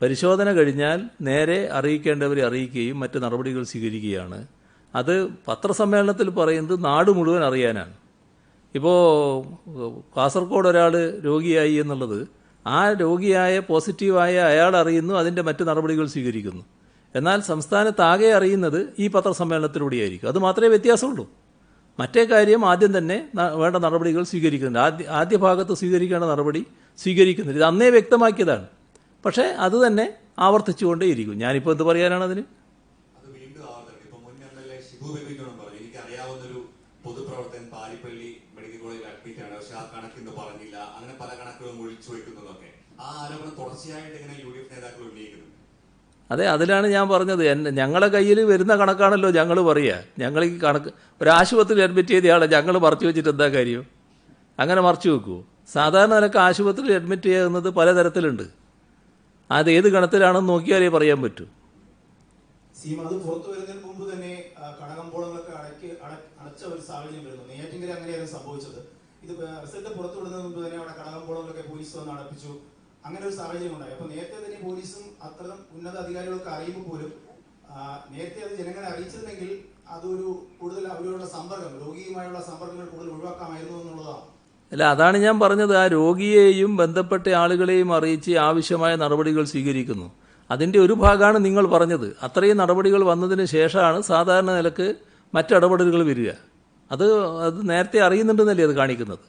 പരിശോധന കഴിഞ്ഞാൽ നേരെ അറിയിക്കേണ്ടവരെ അറിയിക്കുകയും മറ്റ് നടപടികൾ സ്വീകരിക്കുകയാണ്. അത് പത്രസമ്മേളനത്തിൽ പറയുന്നത് നാട് മുഴുവൻ അറിയാനാണ്. ഇപ്പോൾ കാസർഗോഡ് ഒരാൾ രോഗിയായി എന്നുള്ളത് ആ രോഗിയായ പോസിറ്റീവായ അയാൾ അറിയുന്നു, അതിൻ്റെ മറ്റ് നടപടികൾ സ്വീകരിക്കുന്നു. എന്നാൽ സംസ്ഥാനത്താകെ അറിയുന്നത് ഈ പത്രസമ്മേളനത്തിലൂടെയായിരിക്കും. അത് മാത്രമേ വ്യത്യാസമുള്ളൂ. മറ്റേ കാര്യം ആദ്യം തന്നെ വേണ്ട നടപടികൾ സ്വീകരിക്കുന്നുണ്ട്. ആദ്യ ഭാഗത്ത് സ്വീകരിക്കേണ്ട നടപടി സ്വീകരിക്കുന്നില്ല. ഇത് അന്നേ വ്യക്തമാക്കിയതാണ്. പക്ഷേ അത് തന്നെ ആവർത്തിച്ചുകൊണ്ടേയിരിക്കും. ഞാനിപ്പോൾ എന്ത് പറയാനാണ് അതിന്? എനിക്കറിയാവുന്നൊരു പൊതുപ്രവർത്തകൻ പാരിപ്പള്ളി മെഡിക്കൽ കോളേജിൽ അഡ്മിറ്റ് ആണ്, പക്ഷെ ആ കണക്കിന്ന് പറഞ്ഞില്ല, അങ്ങനെ പല കണക്കുകളും ഒഴിച്ചു വയ്ക്കുന്നതൊക്കെ ആ ആരോപണം തുടർച്ചയായിട്ട് ഇങ്ങനെ UDF നേതാക്കൾ ഉന്നയിക്കുന്നു. അതെ, അതിലാണ് ഞാൻ പറഞ്ഞത്. ഞങ്ങളെ കയ്യിൽ വരുന്ന കണക്കാണല്ലോ ഞങ്ങൾ പറയുക. ഞങ്ങൾ ഈ കണക്ക് ഒരു ആശുപത്രിയിൽ അഡ്മിറ്റ് ചെയ്തയാളെ ഞങ്ങൾ മറച്ചു വെച്ചിട്ട് എന്താ കാര്യം? അങ്ങനെ മറച്ചു വെക്കുമോ? സാധാരണ നിലക്ക് ആശുപത്രിയിൽ അഡ്മിറ്റ് ചെയ്യുന്നത് പലതരത്തിലുണ്ട്. അത് ഏത് ഗണത്തിലാണെന്ന് നോക്കിയാലേ പറയാൻ പറ്റൂ. അത് പുറത്തു വരുന്നതിന് മുമ്പ് തന്നെ കടകമ്പോളങ്ങളൊക്കെ അടച്ച ഒരു സാഹചര്യം വരുന്നു. നെയ്യാറ്റിൻകര അങ്ങനെയായിരുന്നു സംഭവിച്ചത്. ഇത് റിസൾട്ട് പുറത്തു വിടുന്നതിന് മുമ്പ് തന്നെ അവിടെ കടകമ്പോളങ്ങളൊക്കെ പോലീസ് വന്ന് അടപ്പിച്ചു. അങ്ങനെ ഒരു സാഹചര്യം ഉണ്ടായി. അപ്പൊ നേരത്തെ തന്നെ പോലീസും അത്തരം ഉന്നത അധികാരികളൊക്കെ അറിയുമ്പോൾ പോലും നേരത്തെ അത് ജനങ്ങളെ അറിയിച്ചിരുന്നെങ്കിൽ അതൊരു കൂടുതൽ അവരോടുള്ള സമ്പർക്കം, രോഗിയുമായുള്ള സമ്പർക്കങ്ങൾ കൂടുതൽ ഒഴിവാക്കാമായിരുന്നു എന്നുള്ളതാണ്. അല്ല, അതാണ് ഞാൻ പറഞ്ഞത്. ആ രോഗിയെയും ബന്ധപ്പെട്ട ആളുകളെയും അറിയിച്ച് ആവശ്യമായ നടപടികൾ സ്വീകരിക്കുന്നു. അതിൻ്റെ ഒരു ഭാഗമാണ് നിങ്ങൾ പറഞ്ഞത്. അത്രയും നടപടികൾ വന്നതിന് ശേഷമാണ് സാധാരണ നിലക്ക് മറ്റിടപെടലുകൾ വരിക. അത് നേരത്തെ അറിയുന്നുണ്ടെന്നല്ലേ അത് കാണിക്കുന്നത്?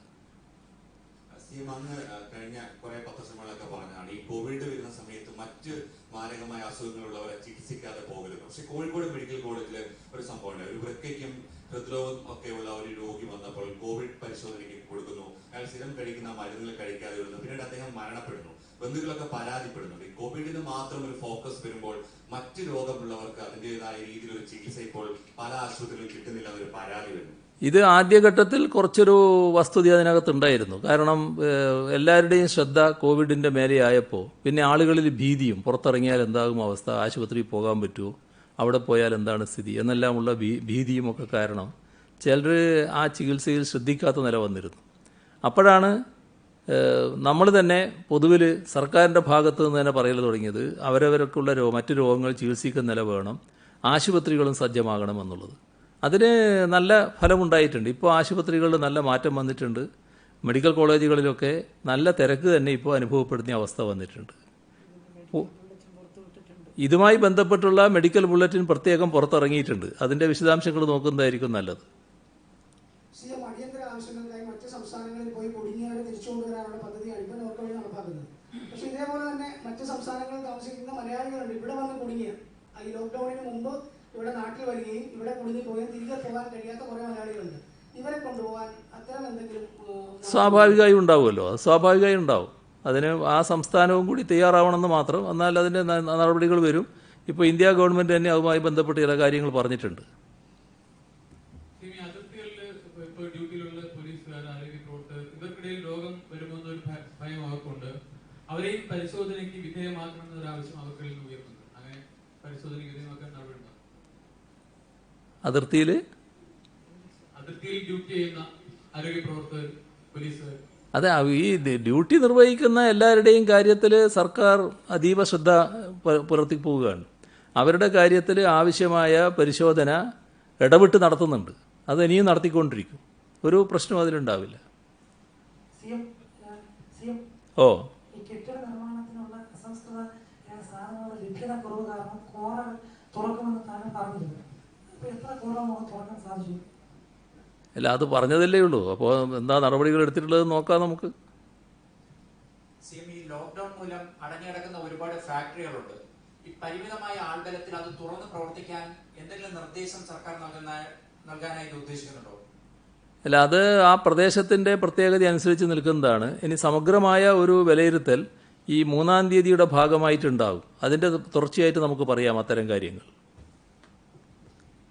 കഴിഞ്ഞ കുറെ പത്രസമ്മേളനമൊക്കെ പറഞ്ഞതാണ് ഈ കോവിഡ് വരുന്ന സമയത്ത് മറ്റ് മാരകമായ അസുഖങ്ങളുള്ളവരെ ചികിത്സിക്കാതെ പോകരുത്. പക്ഷെ കോഴിക്കോട് മെഡിക്കൽ കോളേജിൽ ഒരു സംഭവം ഉണ്ട്. ഒരു വൃക്കയ്ക്കും ഹൃദ്രോഗം ഒക്കെയുള്ള ഒരു രോഗി വന്നപ്പോൾ കോവിഡ് പരിശോധനയ്ക്ക് കൊടുക്കുന്നു. അയാൾ സ്ഥിരം കഴിക്കുന്ന മരുന്നുകൾ കഴിക്കാതെ വരുന്നു. പിന്നീട് അദ്ദേഹം മരണപ്പെടുന്നു. ബന്ധുക്കളൊക്കെ പരാതിപ്പെടുന്നുണ്ട്. കോവിഡിന് മാത്രം ഒരു ഫോക്കസ് വരുമ്പോൾ മറ്റ് രോഗമുള്ളവർക്ക് അതിൻ്റെതായ രീതിയിലൊരു ചികിത്സ ഇപ്പോൾ പല ആശുപത്രികളിൽ കിട്ടുന്നില്ല എന്നൊരു പരാതി വരുന്നു. ഇത് ആദ്യഘട്ടത്തിൽ കുറച്ചൊരു വസ്തുത അതിനകത്തുണ്ടായിരുന്നു. കാരണം എല്ലാവരുടെയും ശ്രദ്ധ കോവിഡിൻ്റെ മേലെ ആയപ്പോൾ പിന്നെ ആളുകളിൽ ഭീതിയും, പുറത്തിറങ്ങിയാൽ എന്താകും അവസ്ഥ, ആശുപത്രിയിൽ പോകാൻ പറ്റുമോ, അവിടെ പോയാൽ എന്താണ് സ്ഥിതി എന്നെല്ലാമുള്ള ഭീതിയും ഒക്കെ കാരണം ചിലർ ആ ചികിത്സയിൽ ശ്രദ്ധിക്കാത്ത നില വന്നിരുന്നു. അപ്പോഴാണ് നമ്മൾ തന്നെ പൊതുവിൽ സർക്കാരിൻ്റെ ഭാഗത്ത് നിന്ന് തന്നെ പറയൽ തുടങ്ങിയത് അവരവർക്കുള്ള മറ്റു രോഗങ്ങൾ ചികിത്സിക്കുന്ന നില വേണം, ആശുപത്രികളും സജ്ജമാകണം എന്നുള്ളത്. അതിന് നല്ല ഫലമുണ്ടായിട്ടുണ്ട്. ഇപ്പോൾ ആശുപത്രികളിൽ നല്ല മാറ്റം വന്നിട്ടുണ്ട്. മെഡിക്കൽ കോളേജുകളിലൊക്കെ നല്ല തിരക്ക് തന്നെ ഇപ്പോൾ അനുഭവപ്പെടുന്ന അവസ്ഥ വന്നിട്ടുണ്ട്. ഇതുമായി ബന്ധപ്പെട്ടുള്ള മെഡിക്കൽ ബുള്ളറ്റിൻ പ്രത്യേകം പുറത്തിറങ്ങിയിട്ടുണ്ട്. അതിൻ്റെ വിശദാംശങ്ങൾ നോക്കുന്നതായിരിക്കും നല്ലത്. അടിയന്തര ആവശ്യങ്ങൾക്കായി മറ്റ് സംസ്ഥാനങ്ങളിൽ പോയി കുടുങ്ങിയവരെ തിരിച്ചുകൊണ്ടുവരാനുള്ള പദ്ധതിയാണ് ഇപ്പോൾ നോർക്ക വഴി നടപ്പാക്കുന്നത്. പക്ഷേ ഇതേപോലെ തന്നെ മറ്റ് സംസ്ഥാനങ്ങളിൽ താമസിക്കുന്ന മലയാളികളുണ്ട് ഇവിടെ വന്ന് കുടുങ്ങിയ ഈ ലോക്ക്ഡൌണിന് മുമ്പ് ഇവിടെ നാട്ടിൽ വരികയും ഇവിടെ കുടുങ്ങിപ്പോയും തിരികെ പോകാൻ കഴിയാത്ത കുറേ മലയാളികളുണ്ട്. ഇവരെ കൊണ്ടുപോകാൻ അത്തരം എന്തെങ്കിലും സ്വാഭാവികമായി ഉണ്ടാവുമല്ലോ. അത് സ്വാഭാവികമായി ഉണ്ടാവും. അതിന് ആ സംസ്ഥാനവും കൂടി തയ്യാറാവണമെന്ന് മാത്രം. എന്നാൽ അതിൻ്റെ നടപടികൾ വരും. ഇപ്പോൾ ഇന്ത്യ ഗവൺമെൻറ് തന്നെ അതുമായി ബന്ധപ്പെട്ട് ചില കാര്യങ്ങൾ പറഞ്ഞിട്ടുണ്ട്. ഡ്യൂട്ടിയിലുള്ള പോലീസുകാർ, ആരോഗ്യ പ്രവർത്തകർ, ഇവർക്കിടയിൽ രോഗം വരുമെന്ന ഒരു ഭയം അവർക്കുണ്ട്. അവരെയും പരിശോധനയ്ക്ക് വിധേയമാക്കണമെന്ന ഒരു ആവശ്യം അവർക്കിടയിൽ നിന്ന് ഉയർന്നുണ്ട്. അങ്ങനെ പരിശോധനയ്ക്ക് വിധേയമാക്കാൻ നടപടിയുണ്ട്. അതിർത്തിയിൽ ഡ്യൂട്ടി ചെയ്യുന്ന ആരോഗ്യ പ്രവർത്തകർ, പോലീസുകാർ, അതെ, ഈ ഡ്യൂട്ടി നിർവഹിക്കുന്ന എല്ലാവരുടെയും കാര്യത്തിൽ സർക്കാർ അതീവ ശ്രദ്ധ പുലർത്തി പോവുകയാണ്. അവരുടെ കാര്യത്തിൽ ആവശ്യമായ പരിശോധന ഇടവിട്ട് നടത്തുന്നുണ്ട്. അത് ഇനിയും നടത്തിക്കൊണ്ടിരിക്കും. ഒരു പ്രശ്നം അതിലുണ്ടാവില്ല. ഓ, കെട്ടിട നിർമ്മാണത്തിനുള്ള അസംസ്കൃത സാധനങ്ങളുടെ ലഭ്യതക്കുറവ് കാരണം കോറകൾ തുറക്കുമെന്ന് താങ്കൾ പറഞ്ഞിരുന്നു. അപ്പോൾ എത്ര കോറ നമുക്ക് തുറക്കാൻ സാധിച്ചു? അല്ല, അത് പറഞ്ഞതല്ലേ ഉള്ളൂ. അപ്പോൾ എന്താ നടപടികൾ എടുത്തിട്ടുള്ളത് നോക്കാം നമുക്ക്. ഈ ലോക്ക്ഡൌൺ മൂലം അടഞ്ഞുകിടക്കുന്ന ഒരുപാട് ഫാക്ടറികളുണ്ട്. ഈ പരിമിതമായ ആൾബലത്തിൽ അത് തുറന്ന് പ്രവർത്തിക്കാൻ എന്തെങ്കിലും നിർദ്ദേശം സർക്കാർ നൽകാനായിട്ട് ഉദ്ദേശിക്കുന്നുണ്ടോ? അല്ല, അത് ആ പ്രദേശത്തിൻ്റെ പ്രത്യേകത അനുസരിച്ച് നിൽക്കുന്നതാണ്. ഇനി സമഗ്രമായ ഒരു വിലയിരുത്തൽ ഈ 3-ാം തീയതിയുടെ ഭാഗമായിട്ടുണ്ടാകും. അതിൻ്റെ തുടർച്ചയായിട്ട് നമുക്ക് പറയാം അത്തരം കാര്യങ്ങൾ.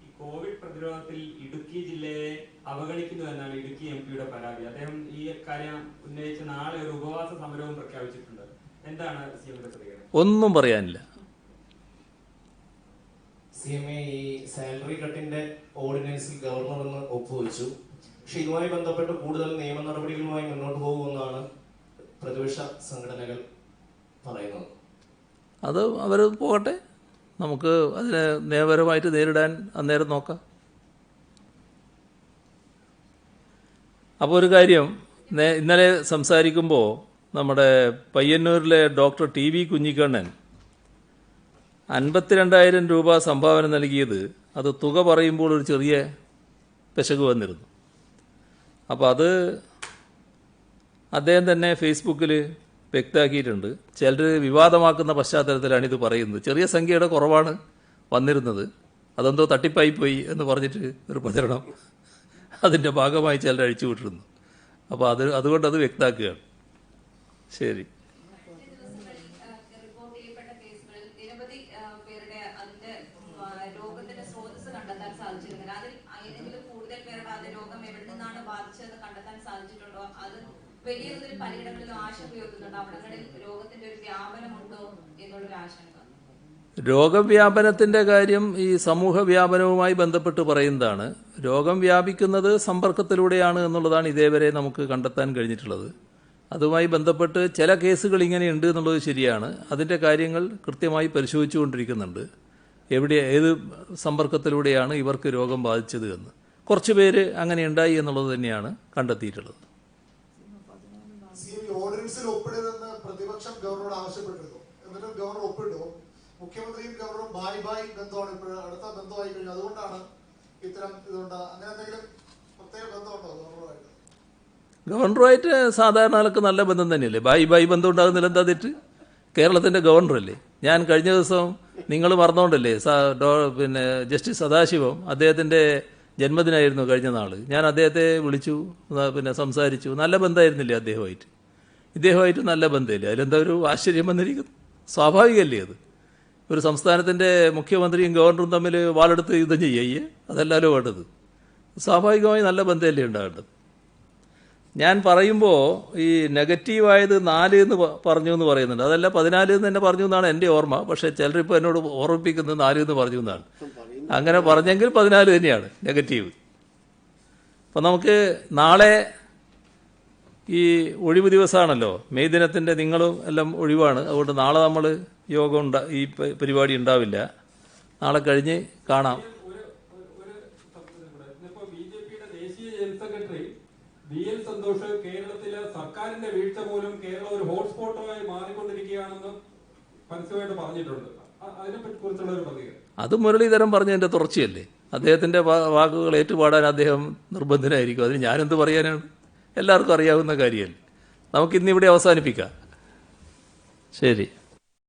ഈ കോവിഡ് പ്രതിരോധത്തിൽ ഇടുക്കി ജില്ലയെ അവഗണിക്കുന്നു എന്നാണ് ഇടുക്കി MP-യുടെ പരാതി. അദ്ദേഹം ഈ കാര്യം ഉന്നയിച്ച് നാളെ ഒരു ഉപവാസ സമരവും പ്രഖ്യാപിച്ചിട്ടുണ്ട്. എന്താണ് CM-യുടെ പ്രതികരണം? ഒന്നും പറയാനില്ല. CMA ഈ സാലറി കട്ടിന്റെ ഓർഡിനൻസിൽ ഗവർണർ ഒന്ന് ഒപ്പുവെച്ചു. പക്ഷെ ഇതുമായി ബന്ധപ്പെട്ട് കൂടുതൽ നിയമ നടപടികളുമായി മുന്നോട്ട് പോകുമെന്നാണ് പ്രതിപക്ഷ സംഘടനകൾ പറയുന്നത്. അത് അവർ പോകട്ടെ, നമുക്ക് അതിനെ നിയമപരമായിട്ട് നേരിടാൻ അന്നേരം നോക്കാം. അപ്പോൾ ഒരു കാര്യം, ഇന്നലെ സംസാരിക്കുമ്പോൾ നമ്മുടെ പയ്യന്നൂരിലെ ഡോക്ടർ TV കുഞ്ഞിക്കണ്ണൻ 52,000 രൂപ സംഭാവന നൽകിയത്, അത് തുക പറയുമ്പോൾ ഒരു ചെറിയ പെശക് വന്നിരുന്നു. അപ്പോൾ അത് അദ്ദേഹം തന്നെ ഫേസ്ബുക്കിൽ വ്യക്തമാക്കിയിട്ടുണ്ട്. ചിലർ വിവാദമാക്കുന്ന പശ്ചാത്തലത്തിലാണ് ഇത് പറയുന്നത്. ചെറിയ സംഖ്യയുടെ കുറവാണ് വന്നിരുന്നത്, അതെന്തോ തട്ടിപ്പായിപ്പോയി എന്ന് പറഞ്ഞിട്ട് ഒരു പ്രചരണം അതിൻ്റെ ഭാഗമായി ചിലർ അഴിച്ചുവിട്ടിരുന്നു. അപ്പോൾ അതുകൊണ്ട് അത് വ്യക്തമാക്കുകയാണ്. ശരി. ബാധിച്ചിരുന്നില്ല. അതിൽ ഏതെങ്കിലും കൂടുതൽ പേരുടെ അത് രോഗം എവിടെ നിന്നാണ് ബാധിച്ചതെന്ന് കണ്ടെത്താൻ സാധിച്ചിട്ടുണ്ടോ? അത് വലിയ തോതിൽ പലയിടങ്ങളിലും ആശങ്ക ഉയർത്തുന്നുണ്ട്. അവിടങ്ങളിൽ രോഗത്തിന്റെ ഒരു വ്യാപനമുണ്ടോ എന്നുള്ളൊരു ആശങ്ക. രോഗവ്യാപനത്തിൻ്റെ കാര്യം ഈ സമൂഹ വ്യാപനവുമായി ബന്ധപ്പെട്ട് പറയുന്നതാണ്. രോഗം വ്യാപിക്കുന്നത് സമ്പർക്കത്തിലൂടെയാണ് എന്നുള്ളതാണ് ഇതേവരെ നമുക്ക് കണ്ടെത്താൻ കഴിഞ്ഞിട്ടുള്ളത്. അതുമായി ബന്ധപ്പെട്ട് ചില കേസുകൾ ഇങ്ങനെയുണ്ട് എന്നുള്ളത് ശരിയാണ്. അതിൻ്റെ കാര്യങ്ങൾ കൃത്യമായി പരിശോധിച്ചുകൊണ്ടിരിക്കുന്നുണ്ട്. ഏത് സമ്പർക്കത്തിലൂടെയാണ് ഇവർക്ക് രോഗം ബാധിച്ചത് എന്ന്. കുറച്ച് പേര് അങ്ങനെ ഉണ്ടായി എന്നുള്ളത് തന്നെയാണ് കണ്ടെത്തിയിട്ടുള്ളത്. ഓർഡിനൻസിൽ ഒപ്പിടരുതെന്ന് പ്രതിപക്ഷം ഗവർണറോട് ആവശ്യപ്പെട്ടിരുന്നു. എന്നിട്ട് ഗവർണർ ഒപ്പിട്ടു. മുഖ്യമന്ത്രിയും ഗവർണറും ബായ് ബന്ധമാണ് ഇപ്പോഴും, അടുത്ത ബന്ധമായി കഴിഞ്ഞു. അതുകൊണ്ടാണ് ഇത്തരം ഇതുണ്ട്. അങ്ങനെ എന്തെങ്കിലും പ്രത്യേക ബന്ധമുണ്ടോ ഗവർണറുമായിട്ട്? ഗവർണറുമായിട്ട് സാധാരണ ആൾക്ക് നല്ല ബന്ധം തന്നെയല്ലേ. ബായ് ബന്ധം ഉണ്ടാകുന്നില്ല, എന്താ തെറ്റ്? കേരളത്തിൻ്റെ ഗവർണറല്ലേ. ഞാൻ കഴിഞ്ഞ ദിവസം നിങ്ങൾ മറന്നുകൊണ്ടല്ലേ പിന്നെ ജസ്റ്റിസ് സദാശിവം, അദ്ദേഹത്തിൻ്റെ ജന്മദിനമായിരുന്നു കഴിഞ്ഞ നാൾ. ഞാൻ അദ്ദേഹത്തെ വിളിച്ചു, പിന്നെ സംസാരിച്ചു. നല്ല ബന്ധമായിരുന്നില്ലേ ഇദ്ദേഹമായിട്ട് നല്ല ബന്ധമില്ലേ? അതിലെന്താ ഒരു ആശ്ചര്യം വന്നിരിക്കുന്നു? സ്വാഭാവികമല്ലേ അത്? ഒരു സംസ്ഥാനത്തിൻ്റെ മുഖ്യമന്ത്രിയും ഗവർണറും തമ്മിൽ വാളെടുത്ത് യുദ്ധം ചെയ്യേ? അതല്ലല്ലോ വേണ്ടത്. സ്വാഭാവികമായി നല്ല ബന്ധമല്ലേ ഉണ്ടാകേണ്ടത്. ഞാൻ പറയുമ്പോൾ ഈ നെഗറ്റീവായത് 4 എന്ന് പറഞ്ഞു എന്ന് പറയുന്നുണ്ട്. അതല്ല 14 എന്ന് തന്നെ പറഞ്ഞു എന്നാണ് എൻ്റെ ഓർമ്മ. പക്ഷേ ചിലരിപ്പോൾ എന്നോട് ഓർമ്മിപ്പിക്കുന്നത് 4 എന്ന് പറഞ്ഞു എന്നാണ്. അങ്ങനെ പറഞ്ഞെങ്കിൽ 14 തന്നെയാണ് നെഗറ്റീവ്. അപ്പം നമുക്ക് നാളെ ഈ ഒഴിവ് ദിവസമാണല്ലോ, മെയ് ദിനത്തിൻ്റെ നിങ്ങളും എല്ലാം ഒഴിവാണ്. അതുകൊണ്ട് നാളെ നമ്മൾ യോഗം ഈ പരിപാടി ഉണ്ടാവില്ല. നാളെ കഴിഞ്ഞ് കാണാം. BL സന്തോഷ് കേരളത്തിലെ സർക്കാരിന്റെ വീഴ്ച മൂലം കേരളം ഒരു ഹോട്ട്സ്പോട്ടായി മാറിക്കൊണ്ടിരിക്കുകയാണെന്ന് പരസ്യമായിട്ട് പറഞ്ഞിട്ടുണ്ട്. അതിനെ കുറിച്ചുള്ള ഒരു പ്രതികരണം. അത് മുരളീധരൻ പറഞ്ഞതിൻ്റെ തുടർച്ചയല്ലേ. അദ്ദേഹത്തിൻ്റെ വാക്കുകൾ ഏറ്റുപാടാൻ അദ്ദേഹം നിർബന്ധനായിരിക്കും. അതിന് ഞാനെന്ത് പറയാനാണ്? എല്ലാവർക്കും അറിയാവുന്ന കാര്യമല്ലേ. നമുക്കിന്നിവിടെ അവസാനിപ്പിക്കാം. ശരി.